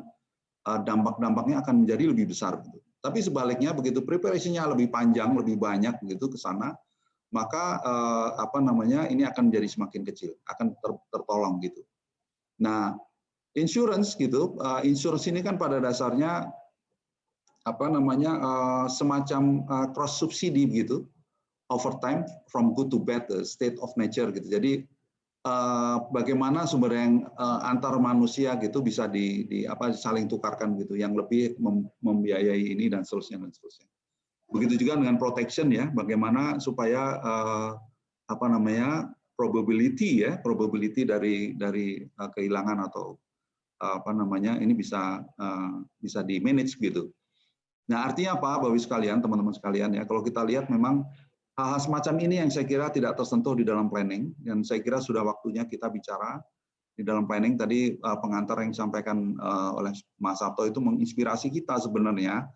dampak-dampaknya akan menjadi lebih besar. Gitu. Tapi sebaliknya begitu preparation-nya lebih panjang, lebih banyak begitu ke sana, maka ini akan menjadi semakin kecil, akan tertolong gitu. Nah, insurance gitu, insurance ini kan pada dasarnya semacam cross subsidi gitu, over time from good to bad, state of nature gitu. Jadi bagaimana sumber yang antar manusia gitu bisa saling tukarkan gitu, yang lebih membiayai ini dan seterusnya dan seterusnya. Begitu juga dengan protection ya, bagaimana supaya probability dari kehilangan atau ini bisa di manage gitu. Nah, artinya apa, Bapak Ibu sekalian, teman-teman sekalian ya, kalau kita lihat memang hal-hal semacam ini yang saya kira tidak tersentuh di dalam planning, dan saya kira sudah waktunya kita bicara di dalam planning. Tadi pengantar yang disampaikan oleh Mas Sabto itu menginspirasi kita sebenarnya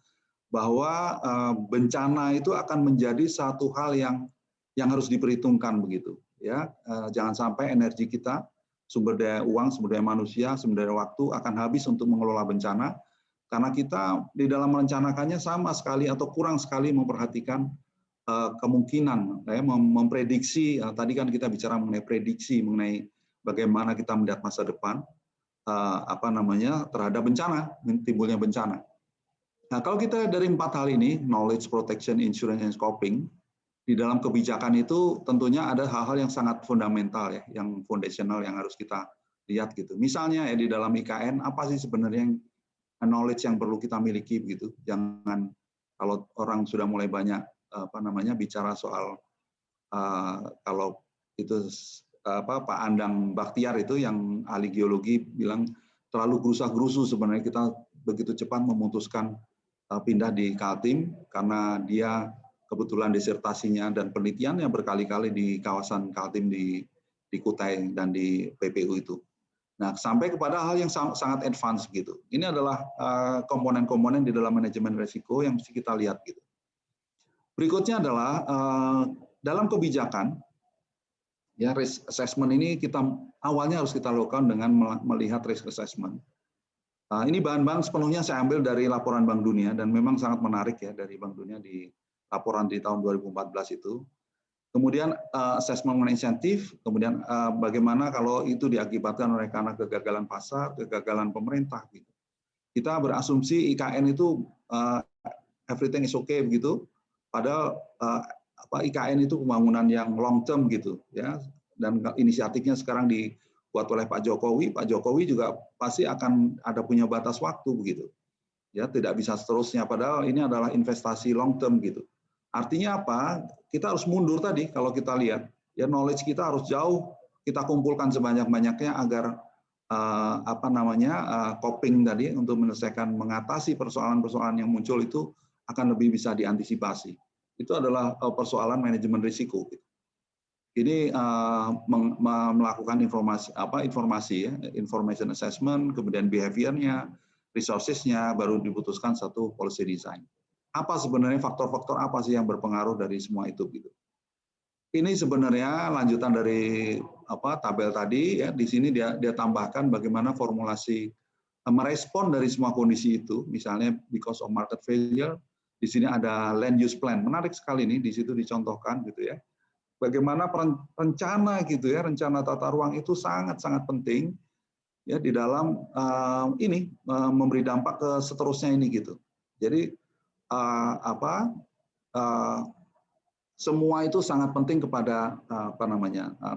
bahwa bencana itu akan menjadi satu hal yang harus diperhitungkan begitu ya. Jangan sampai energi kita, sumber daya uang, sumber daya manusia, sumber daya waktu akan habis untuk mengelola bencana, karena kita di dalam merencanakannya sama sekali atau kurang sekali memperhatikan kemungkinan, memprediksi. Tadi kan kita bicara mengenai prediksi, mengenai bagaimana kita melihat masa depan terhadap bencana, timbulnya bencana. Nah, kalau kita dari 4 hal ini, knowledge, protection, insurance, and scoping, di dalam kebijakan itu tentunya ada hal-hal yang sangat fundamental ya, yang foundational yang harus kita lihat gitu. Misalnya ya di dalam IKN apa sih sebenarnya knowledge yang perlu kita miliki begitu. Jangan kalau orang sudah mulai banyak bicara soal kalau itu Pak Andang Bakhtiar itu yang ahli geologi bilang terlalu gerusa-gerusu sebenarnya kita begitu cepat memutuskan pindah di Kaltim karena dia kebetulan disertasinya dan penelitiannya berkali-kali di kawasan Kaltim di Kutai dan di PPU itu. Nah, sampai kepada hal yang sangat advance gitu. Ini adalah komponen-komponen di dalam manajemen risiko yang mesti kita lihat gitu. Berikutnya adalah dalam kebijakan, ya risk assessment ini kita awalnya harus kita lakukan dengan melihat risk assessment. Ini bahan-bahan sepenuhnya saya ambil dari laporan Bank Dunia dan memang sangat menarik ya dari Bank Dunia di laporan di tahun 2014 itu. Kemudian assessment mengenai insentif, kemudian bagaimana kalau itu diakibatkan oleh karena kegagalan pasar, kegagalan pemerintah gitu. Kita berasumsi IKN itu everything is okay begitu, padahal IKN itu pembangunan yang long term gitu ya. Dan inisiatifnya sekarang dibuat oleh Pak Jokowi. Pak Jokowi juga pasti akan ada punya batas waktu begitu. Ya, tidak bisa seterusnya padahal ini adalah investasi long term gitu. Artinya apa? Kita harus mundur tadi kalau kita lihat ya knowledge kita harus jauh kita kumpulkan sebanyak-banyaknya agar coping tadi untuk menyelesaikan mengatasi persoalan-persoalan yang muncul itu akan lebih bisa diantisipasi. Itu adalah persoalan manajemen risiko. Ini melakukan informasi ya, information assessment, kemudian behaviornya, resources-nya, baru diputuskan satu policy design. Apa sebenarnya faktor-faktor apa sih yang berpengaruh dari semua itu gitu. Ini sebenarnya lanjutan dari tabel tadi ya, di sini dia tambahkan bagaimana formulasi merespon dari semua kondisi itu, misalnya because of market failure, di sini ada land use plan. Menarik sekali nih di situ dicontohkan gitu ya. Bagaimana rencana gitu ya, rencana tata ruang itu sangat-sangat penting ya di dalam memberi dampak ke seterusnya ini gitu. Jadi semua itu sangat penting kepada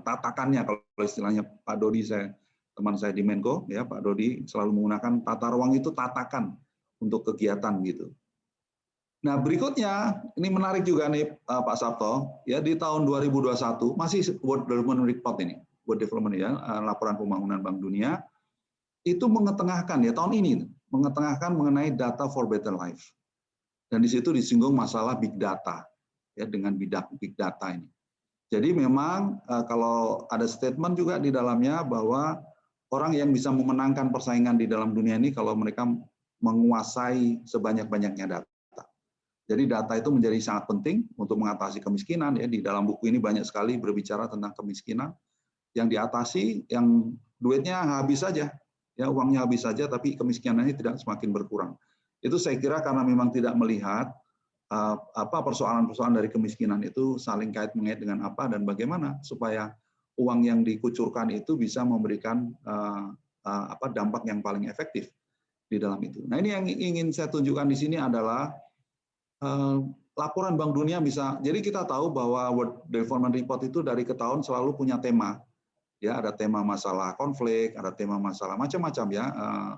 tatakannya. Kalau istilahnya Pak Dodi, teman saya di Menko ya, Pak Dodi selalu menggunakan tata ruang itu tatakan untuk kegiatan gitu. Nah, berikutnya ini menarik juga nih Pak Sabto ya, di tahun 2021 masih World Development Report ini, World Development ya, laporan pembangunan Bank Dunia itu mengetengahkan ya tahun ini mengetengahkan mengenai data for better life. Dan di situ disinggung masalah big data, ya dengan big data ini. Jadi memang kalau ada statement juga di dalamnya bahwa orang yang bisa memenangkan persaingan di dalam dunia ini kalau mereka menguasai sebanyak-banyaknya data. Jadi data itu menjadi sangat penting untuk mengatasi kemiskinan. Ya di dalam buku ini banyak sekali berbicara tentang kemiskinan yang diatasi, yang duitnya habis saja, ya uangnya habis saja, tapi kemiskinannya tidak semakin berkurang. Itu saya kira karena memang tidak melihat persoalan-persoalan dari kemiskinan itu saling kait-mengait dengan apa dan bagaimana supaya uang yang dikucurkan itu bisa memberikan dampak yang paling efektif di dalam itu. Nah, ini yang ingin saya tunjukkan di sini adalah laporan Bank Dunia bisa. Jadi kita tahu bahwa World Development Report itu dari ke tahun selalu punya tema. Ya, ada tema masalah konflik, ada tema masalah macam-macam ya,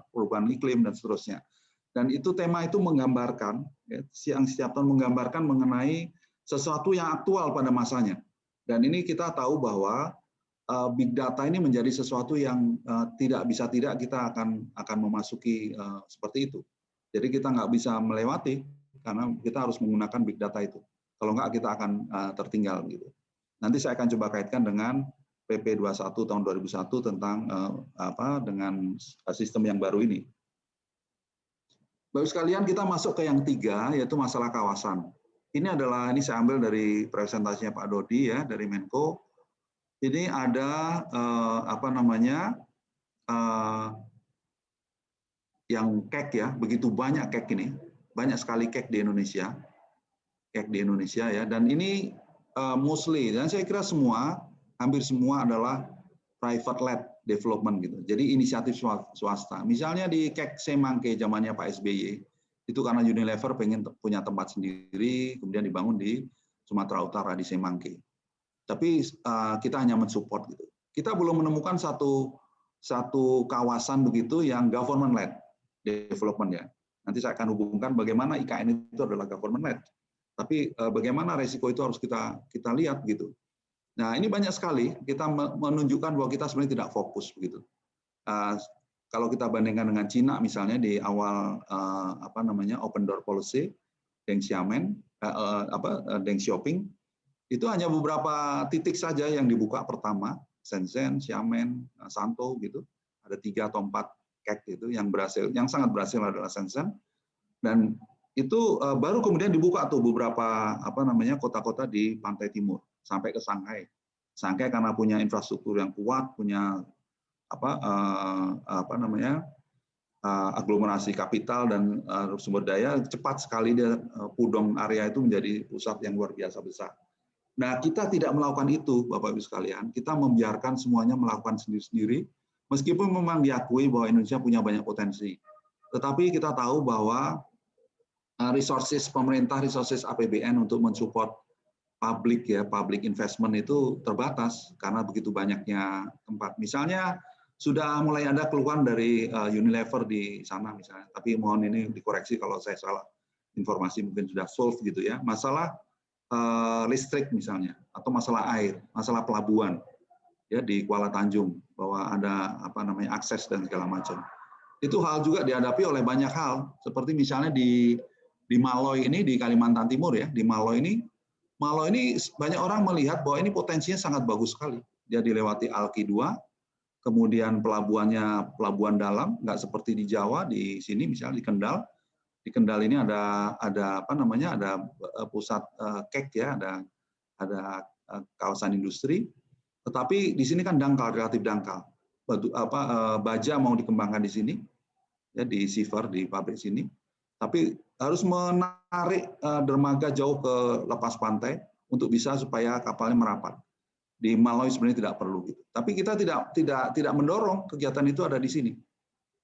perubahan iklim dan seterusnya. Dan itu tema itu menggambarkan, ya, setiap tahun menggambarkan mengenai sesuatu yang aktual pada masanya. Dan ini kita tahu bahwa big data ini menjadi sesuatu yang tidak kita akan memasuki seperti itu. Jadi kita nggak bisa melewati karena kita harus menggunakan big data itu. Kalau nggak kita akan tertinggal gitu. Nanti saya akan coba kaitkan dengan PP 21 tahun 2001 tentang dengan sistem yang baru ini. Bapak sekalian, kita masuk ke yang 3, yaitu masalah kawasan. Ini saya ambil dari presentasinya Pak Dodi ya, dari Menko. Ini ada yang kek ya, begitu banyak kek ini, banyak sekali kek di Indonesia ya. Dan ini mostly, dan saya kira hampir semua adalah private led development gitu. Jadi inisiatif swasta. Misalnya di Kek Semangke zamannya Pak SBY, itu karena Unilever pengen punya tempat sendiri, kemudian dibangun di Sumatera Utara di Semangke. Tapi kita hanya mensupport gitu. Kita belum menemukan satu kawasan begitu yang government led development ya. Nanti saya akan hubungkan bagaimana IKN itu adalah government led. Tapi bagaimana resiko itu harus kita lihat gitu. Nah, ini banyak sekali kita menunjukkan bahwa kita sebenarnya tidak fokus begitu. kalau kita bandingkan dengan Cina misalnya di awal open door policy, Deng Xiaoping, itu hanya beberapa titik saja yang dibuka pertama, Shenzhen, Xiamen, Shantou gitu, ada 3 atau 4 CAC itu yang berhasil, yang sangat berhasil adalah Shenzhen, dan itu baru kemudian dibuka tuh beberapa kota-kota di pantai timur sampai ke Shanghai. Shanghai karena punya infrastruktur yang kuat, punya aglomerasi kapital dan sumber daya, cepat sekali dia Pudong area itu menjadi pusat yang luar biasa besar. Nah, kita tidak melakukan itu, Bapak Ibu sekalian. Kita membiarkan semuanya melakukan sendiri-sendiri, meskipun memang diakui bahwa Indonesia punya banyak potensi. Tetapi kita tahu bahwa resources pemerintah, resources APBN untuk mensupport public investment itu terbatas karena begitu banyaknya tempat. Misalnya sudah mulai ada keluhan dari Unilever di sana misalnya, tapi mohon ini dikoreksi kalau saya salah informasi, mungkin sudah solve gitu ya. Masalah listrik misalnya, atau masalah air, masalah pelabuhan ya di Kuala Tanjung, bahwa ada akses dan segala macam. Itu hal juga dihadapi oleh banyak hal, seperti misalnya di Maloy ini di Kalimantan Timur ya, di Maloy ini banyak orang melihat bahwa ini potensinya sangat bagus sekali. Dia dilewati Alki 2, kemudian pelabuhannya pelabuhan dalam, nggak seperti di Jawa, di sini misalnya di Kendal. Di Kendal ini ada pusat kek ya, ada kawasan industri. Tetapi di sini kan dangkal, relatif dangkal. Baja mau dikembangkan di sini, ya di Siver di pabrik sini. Tapi harus menarik dermaga jauh ke lepas pantai untuk bisa supaya kapalnya merapat. Di Maloy sebenarnya tidak perlu gitu. Tapi kita tidak mendorong kegiatan itu ada di sini.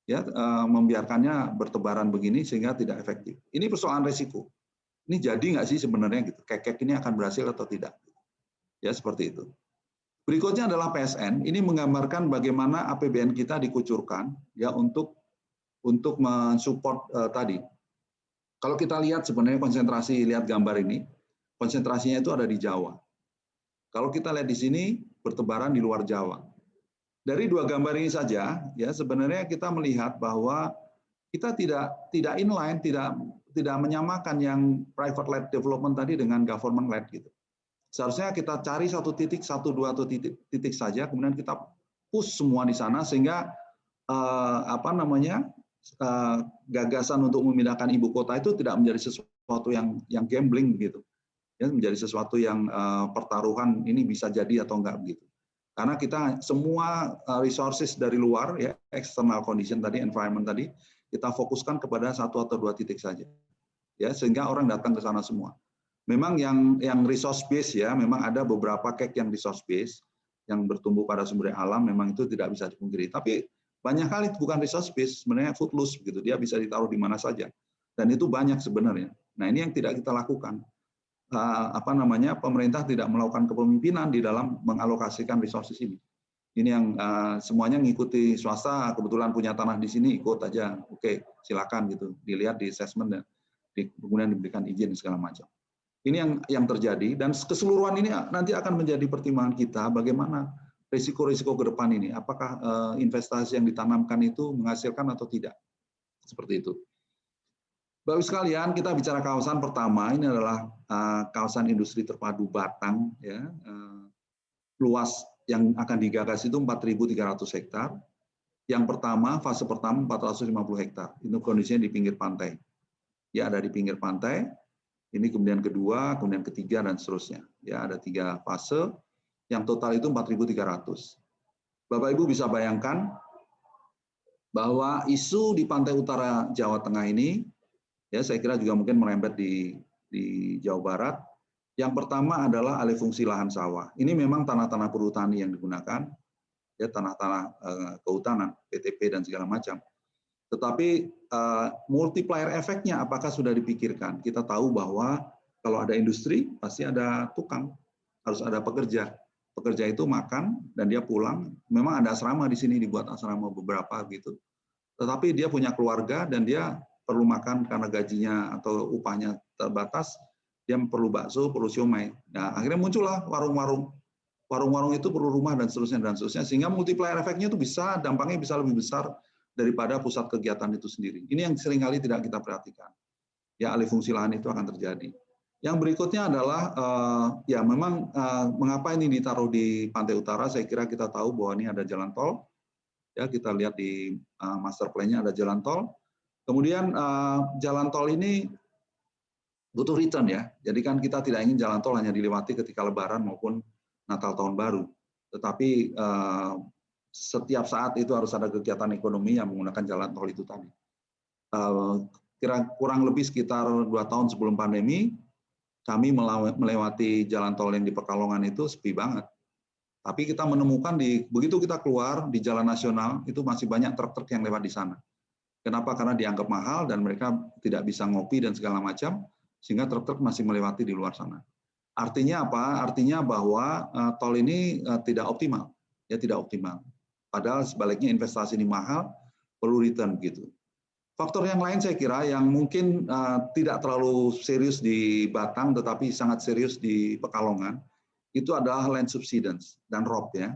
Ya, membiarkannya bertebaran begini sehingga tidak efektif. Ini persoalan resiko. Ini jadi nggak sih sebenarnya gitu? Kek ini akan berhasil atau tidak? Ya seperti itu. Berikutnya adalah PSN. Ini menggambarkan bagaimana APBN kita dikucurkan ya untuk mensupport tadi. Kalau kita lihat sebenarnya konsentrasi, lihat gambar ini, konsentrasinya itu ada di Jawa. Kalau kita lihat di sini bertebaran di luar Jawa. Dari 2 gambar ini saja, ya sebenarnya kita melihat bahwa kita tidak inline, tidak menyamakan yang private-led development tadi dengan government-led gitu. Seharusnya kita cari 1 titik, 1, 2 atau titik saja, kemudian kita push semua di sana sehingga gagasan untuk memindahkan ibu kota itu tidak menjadi sesuatu yang gambling begitu, ya menjadi sesuatu yang pertaruhan ini bisa jadi atau enggak begitu. Karena kita semua resources dari luar, ya external condition tadi, environment tadi, kita fokuskan kepada 1 atau 2 titik saja, ya sehingga orang datang ke sana semua. Memang yang resource base ya, memang ada beberapa kek yang resource base yang bertumbuh pada sumber alam, memang itu tidak bisa dipungkiri. Tapi banyak kali bukan resource base, sebenarnya footloose begitu, dia bisa ditaruh di mana saja, dan itu banyak sebenarnya. Nah ini yang tidak kita lakukan. Pemerintah tidak melakukan kepemimpinan di dalam mengalokasikan resources ini. Ini yang semuanya mengikuti swasta, kebetulan punya tanah di sini ikut aja, oke silakan gitu, dilihat di assessment dan kemudian diberikan izin segala macam. Ini yang terjadi dan keseluruhan ini nanti akan menjadi pertimbangan kita bagaimana risiko-risiko ke depan ini, apakah investasi yang ditanamkan itu menghasilkan atau tidak, seperti itu. Bapak sekalian, kita bicara kawasan pertama, ini adalah kawasan industri terpadu Batang, ya, luas yang akan digagas itu 4.300 hektar. Yang pertama, fase pertama 450 hektar, itu kondisinya di pinggir pantai. Ya, ada di pinggir pantai, ini kemudian kedua, kemudian ketiga, dan seterusnya. Ya, ada 3 fase, yang total itu 4.300. Bapak Ibu bisa bayangkan bahwa isu di pantai utara Jawa Tengah ini, ya saya kira juga mungkin merembet di Jawa Barat. Yang pertama adalah alih fungsi lahan sawah. Ini memang tanah-tanah perhutani yang digunakan, ya tanah-tanah kehutanan, PTP dan segala macam. Tetapi multiplier efeknya apakah sudah dipikirkan? Kita tahu bahwa kalau ada industri pasti ada tukang, harus ada pekerja. Pekerja itu makan dan dia pulang. Memang ada asrama di sini, dibuat asrama beberapa gitu. Tetapi dia punya keluarga dan dia perlu makan karena gajinya atau upahnya terbatas, dia perlu bakso, perlu siomay. Nah, akhirnya muncullah warung-warung. Warung-warung itu perlu rumah dan seterusnya, sehingga multiplier efeknya itu bisa, dampaknya bisa lebih besar daripada pusat kegiatan itu sendiri. Ini yang seringkali tidak kita perhatikan. Ya, alih fungsi lahan itu akan terjadi. Yang berikutnya adalah ya memang mengapa ini ditaruh di pantai utara? Saya kira kita tahu bahwa ini ada jalan tol. Ya, kita lihat di master plan-nya ada jalan tol. Kemudian jalan tol ini butuh return ya. Jadi kan kita tidak ingin jalan tol hanya dilewati ketika Lebaran maupun Natal Tahun Baru. Tetapi setiap saat itu harus ada kegiatan ekonomi yang menggunakan jalan tol itu tadi. Kurang lebih sekitar 2 tahun sebelum pandemi, kami melewati jalan tol yang di Pekalongan itu sepi banget. Tapi kita menemukan begitu kita keluar di jalan nasional itu masih banyak truk-truk yang lewat di sana. Kenapa? Karena dianggap mahal dan mereka tidak bisa ngopi dan segala macam, sehingga truk-truk masih melewati di luar sana. Artinya apa? Artinya bahwa tol ini tidak optimal, ya tidak optimal. Padahal sebaliknya investasi ini mahal, perlu return gitu. Faktor yang lain saya kira yang mungkin tidak terlalu serius di Batang, tetapi sangat serius di Pekalongan, itu adalah land subsidence dan ROP ya,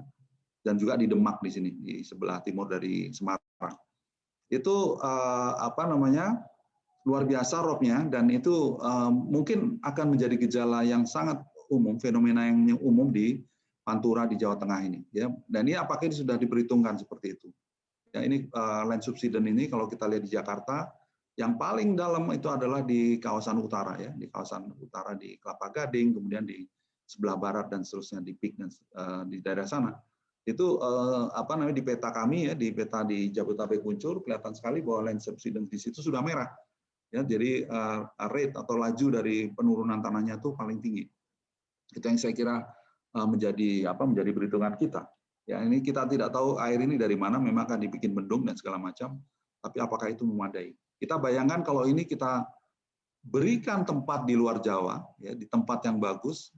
dan juga di Demak di sini di sebelah timur dari Semarang. Itu luar biasa ROP-nya, dan itu mungkin akan menjadi gejala yang sangat umum, fenomena yang umum di Pantura di Jawa Tengah ini ya. Dan ini apakah ini sudah diperhitungkan seperti itu? Ya, ini land subsidence ini kalau kita lihat di Jakarta, yang paling dalam itu adalah di kawasan utara ya, di kawasan utara di Kelapa Gading, kemudian di sebelah barat dan seterusnya di Pik dan di daerah sana. Itu di peta kami ya, di peta di Jabodetabek muncul kelihatan sekali bahwa land subsidence di situ sudah merah. Ya, jadi rate atau laju dari penurunan tanahnya itu paling tinggi. Itu yang saya kira menjadi perhitungan kita. Ya, ini kita tidak tahu air ini dari mana, memang akan dibikin bendung dan segala macam, tapi apakah itu memadai? Kita bayangkan kalau ini kita berikan tempat di luar Jawa, ya, di tempat yang bagus,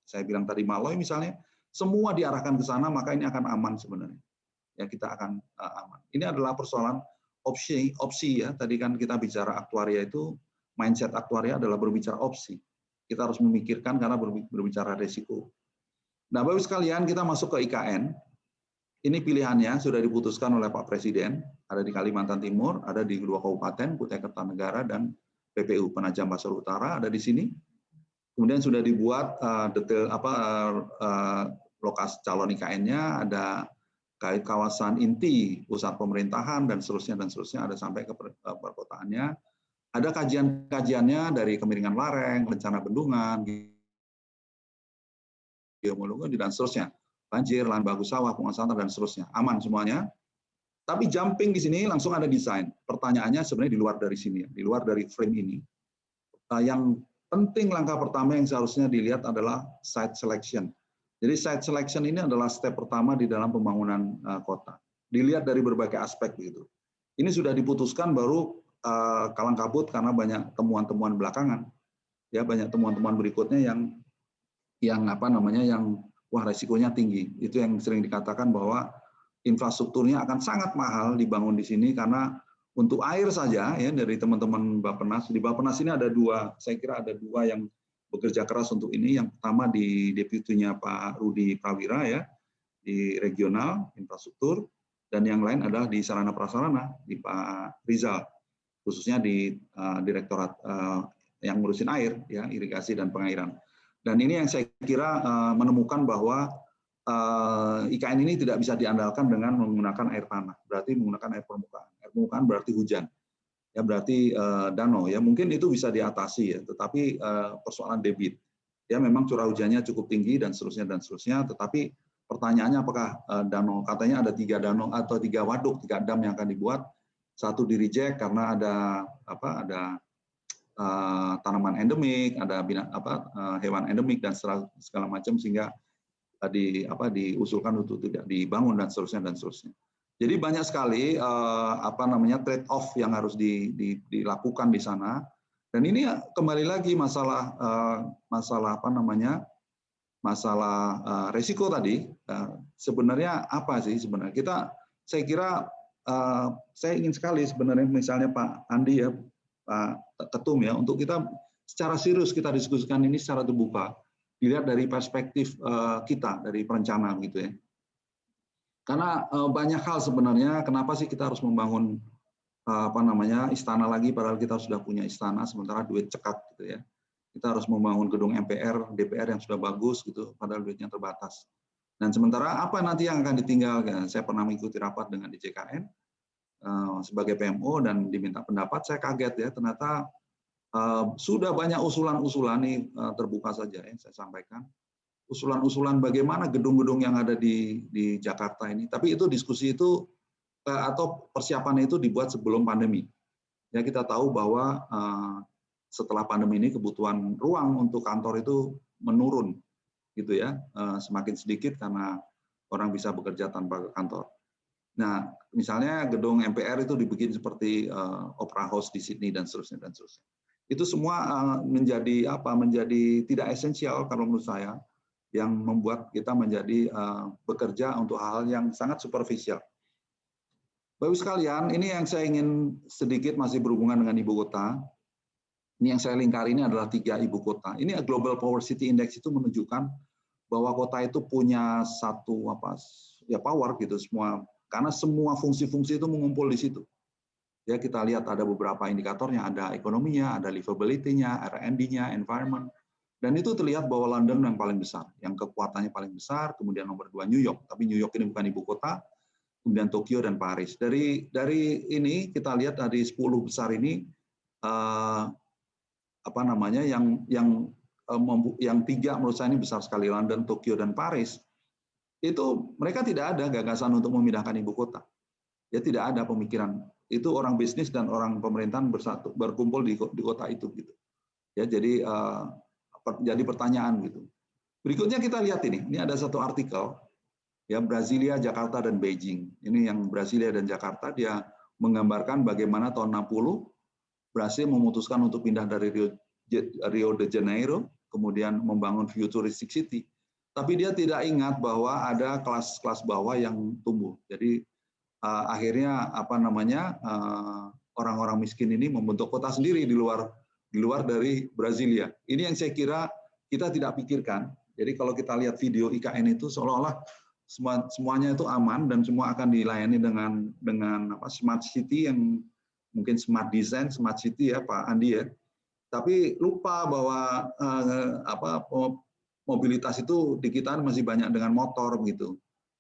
saya bilang tadi Maloy misalnya, semua diarahkan ke sana, maka ini akan aman sebenarnya. Ya, kita akan aman. Ini adalah persoalan opsi ya. Tadi kan kita bicara aktuaria itu, mindset aktuaria adalah berbicara opsi. Kita harus memikirkan karena berbicara risiko. Nah, Bapak sekalian, kita masuk ke IKN. Ini pilihannya sudah diputuskan oleh Pak Presiden, ada di Kalimantan Timur, ada di 2 kabupaten, Kutai Kartanegara dan PPU Penajam Pasar Utara ada di sini. Kemudian sudah dibuat detail lokasi calon IKN-nya, ada kawasan inti pusat pemerintahan dan seterusnya ada sampai ke perkotaannya. Ada kajian-kajiannya dari kemiringan lereng, rencana bendungan, geomorfologi dan seterusnya. Banjir, lahan bagus sawah, penguasaan dan seterusnya. Aman semuanya. Tapi jumping di sini langsung ada desain. Pertanyaannya sebenarnya di luar dari sini, di luar dari frame ini. Yang penting langkah pertama yang seharusnya dilihat adalah site selection. Jadi site selection ini adalah step pertama di dalam pembangunan kota. Dilihat dari berbagai aspek begitu. Ini sudah diputuskan baru kalang kabut karena banyak temuan-temuan belakangan. Ya, banyak temuan-temuan berikutnya yang wah resikonya tinggi. Itu yang sering dikatakan bahwa infrastrukturnya akan sangat mahal dibangun di sini karena untuk air saja ya, dari teman-teman Bappenas. Di Bappenas ini ada 2, saya kira ada 2 yang bekerja keras untuk ini. Yang pertama di deputinya Pak Rudi Prawira ya, di regional infrastruktur, dan yang lain adalah di sarana prasarana di Pak Rizal, khususnya di direktorat yang ngurusin air ya, irigasi dan pengairan. Dan ini yang saya kira menemukan bahwa IKN ini tidak bisa diandalkan dengan menggunakan air tanah, berarti menggunakan air permukaan. Air permukaan berarti hujan, ya berarti danau ya, mungkin itu bisa diatasi ya, tetapi persoalan debit, ya memang curah hujannya cukup tinggi dan seterusnya, tetapi pertanyaannya apakah danau, katanya ada 3 danau atau 3 waduk, 3 dam yang akan dibuat, 1 di reject karena ada tanaman endemik, ada hewan endemik dan segala macam, sehingga diusulkan untuk tidak dibangun dan seterusnya. Jadi banyak sekali trade off yang harus dilakukan di sana. Dan ini kembali lagi masalah resiko tadi. Sebenarnya apa sih sebenarnya? Saya kira saya ingin sekali sebenarnya misalnya Pak Andi ya, Pak Ketum ya, untuk kita secara serius kita diskusikan ini secara terbuka, dilihat dari perspektif kita dari perencana gitu ya. Karena banyak hal sebenarnya, kenapa sih kita harus membangun istana lagi, padahal kita sudah punya istana, sementara duit cekat gitu ya. Kita harus membangun gedung MPR, DPR yang sudah bagus gitu, padahal duitnya terbatas. Dan sementara apa nanti yang akan ditinggalkan? Saya pernah mengikuti rapat dengan DJKN sebagai PMO dan diminta pendapat, saya kaget ya, ternyata sudah banyak usulan-usulan nih, terbuka saja ya saya sampaikan. Usulan-usulan bagaimana gedung-gedung yang ada di Jakarta ini. Tapi itu diskusi itu atau persiapan itu dibuat sebelum pandemi. Ya kita tahu bahwa setelah pandemi ini kebutuhan ruang untuk kantor itu menurun, gitu ya, semakin sedikit karena orang bisa bekerja tanpa ke kantor. Nah, misalnya gedung MPR itu dibikin seperti Opera House di Sydney dan seterusnya dan seterusnya. Itu semua menjadi tidak esensial kalau menurut saya, yang membuat kita menjadi bekerja untuk hal-hal yang sangat superficial. Bapak sekalian, ini yang saya ingin sedikit masih berhubungan dengan ibu kota. Ini yang saya lingkari ini adalah 3 ibu kota. Ini Global Power City Index itu menunjukkan bahwa kota itu punya satu power gitu semua, karena semua fungsi-fungsi itu mengumpul di situ. Ya kita lihat ada beberapa indikatornya, ada ekonominya, ada livability-nya, R&D-nya, environment. Dan itu terlihat bahwa London yang paling besar, yang kekuatannya paling besar, kemudian nomor 2 New York, tapi New York ini bukan ibu kota, kemudian Tokyo dan Paris. Dari ini kita lihat dari 10 besar ini yang 3 menurut saya ini besar sekali, London, Tokyo dan Paris. Itu mereka tidak ada gagasan untuk memindahkan ibu kota. Ya tidak ada pemikiran. Itu orang bisnis dan orang pemerintahan berkumpul di kota itu gitu. Ya jadi pertanyaan gitu. Berikutnya kita lihat ini ada satu artikel ya Brasilia, Jakarta dan Beijing. Ini yang Brasilia dan Jakarta, dia menggambarkan bagaimana tahun 60 Brasil memutuskan untuk pindah dari Rio de Janeiro, kemudian membangun futuristic city. Tapi dia tidak ingat bahwa ada kelas-kelas bawah yang tumbuh. Jadi akhirnya orang-orang miskin ini membentuk kota sendiri di luar dari Brasilia. Ini yang saya kira kita tidak pikirkan. Jadi kalau kita lihat video IKN itu seolah-olah semuanya itu aman dan semua akan dilayani dengan smart city yang mungkin smart design, smart city ya Pak Andi ya. Tapi lupa bahwa mobilitas itu di kita masih banyak dengan motor gitu.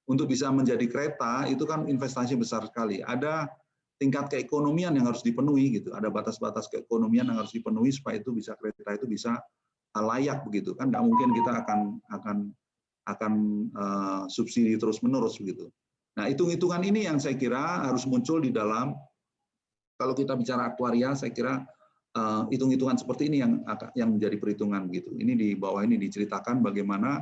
Untuk bisa menjadi kereta itu kan investasi besar sekali. Ada tingkat keekonomian yang harus dipenuhi gitu. Ada batas-batas keekonomian yang harus dipenuhi supaya itu bisa kereta itu bisa layak begitu kan. Nggak mungkin kita akan subsidi terus-menerus begitu. Nah, hitung-hitungan ini yang saya kira harus muncul di dalam, kalau kita bicara aktuaria, saya kira hitung-hitungan seperti ini yang menjadi perhitungan gitu. Ini di bawah ini diceritakan bagaimana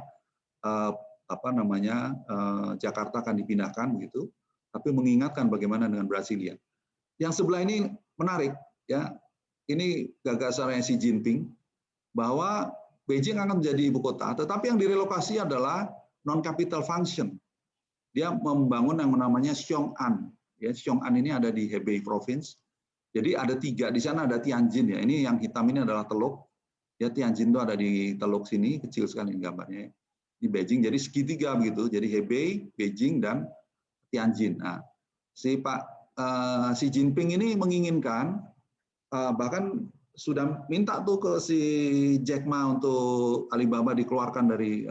Jakarta akan dipindahkan begitu, tapi mengingatkan bagaimana dengan Brasilia. Yang sebelah ini menarik ya. Ini gagasannya Xi Jinping bahwa Beijing akan menjadi ibu kota, tetapi yang direlokasi adalah non-capital function. Dia membangun yang namanya Xiong'an. Ya, Xiong'an ini ada di Hebei Province. Jadi ada 3, di sana ada Tianjin ya. Ini yang hitam ini adalah Teluk. Ya, Tianjin itu ada di Teluk sini, kecil sekali gambarnya. Di Beijing, jadi segitiga begitu. Jadi Hebei, Beijing, dan Tianjin. Nah, Xi Jinping ini menginginkan, bahkan sudah minta tuh ke si Jack Ma untuk Alibaba dikeluarkan dari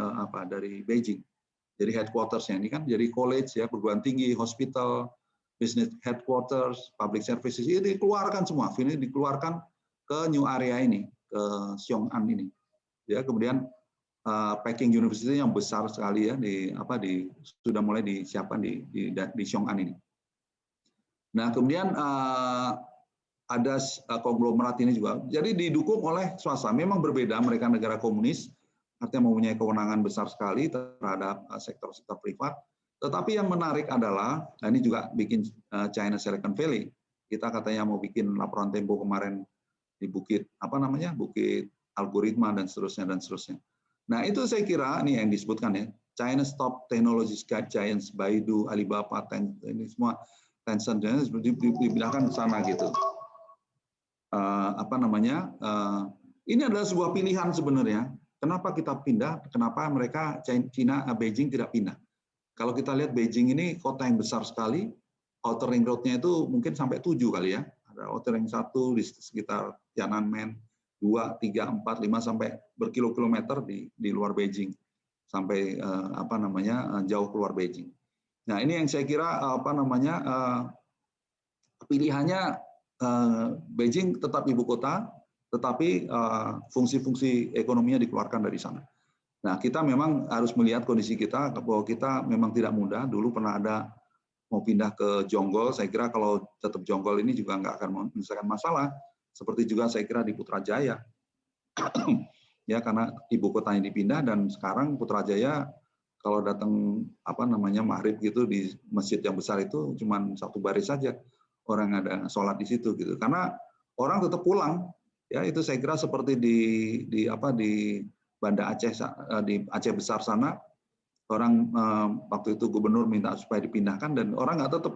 Beijing. Jadi headquarters-nya ini kan jadi college ya, perguruan tinggi, hospital, business headquarters, public services ini dikeluarkan semua. Ini dikeluarkan ke new area ini, ke Xiong'an ini. Ya, kemudian Peking University yang besar sekali ya sudah mulai disiapkan di Xiong'an ini. Nah, kemudian ada konglomerat ini juga. Jadi didukung oleh swasta. Memang berbeda, mereka negara komunis, artinya mempunyai kewenangan besar sekali terhadap sektor-sektor privat. Tetapi yang menarik adalah, nah ini juga bikin China Silicon Valley. Kita katanya mau bikin laporan Tempo kemarin di Bukit Algoritma dan seterusnya. Nah itu saya kira ini yang disebutkan ya, China's top technology giants, Baidu, Alibaba, ini semua Tencent dibilangkan ke sana gitu. Ini adalah sebuah pilihan sebenarnya. Kenapa kita pindah? Kenapa mereka Beijing tidak pindah? Kalau kita lihat Beijing ini kota yang besar sekali, outer ring road-nya itu mungkin sampai 7 kali ya. Ada outer ring 1 di sekitar Tiananmen, 2, 3, 4, 5 sampai berkilo-kilometer di luar Beijing. Sampai jauh keluar Beijing. Nah, ini yang saya kira pilihannya Beijing tetap ibu kota, tetapi fungsi-fungsi ekonominya dikeluarkan dari sana. Nah, kita memang harus melihat kondisi kita bahwa kita memang tidak mudah. Dulu pernah ada mau pindah ke Jonggol, saya kira kalau tetap Jonggol ini juga nggak akan menyelesaikan masalah. Seperti juga saya kira di Putrajaya. Ya, karena ibu kotanya dipindah dan sekarang Putrajaya kalau datang maghrib gitu di masjid yang besar itu cuma satu baris saja orang ada sholat di situ gitu. Karena orang tetap pulang. Ya, itu saya kira seperti di Banda Aceh, di Aceh besar sana, orang waktu itu gubernur minta supaya dipindahkan dan orang nggak tetap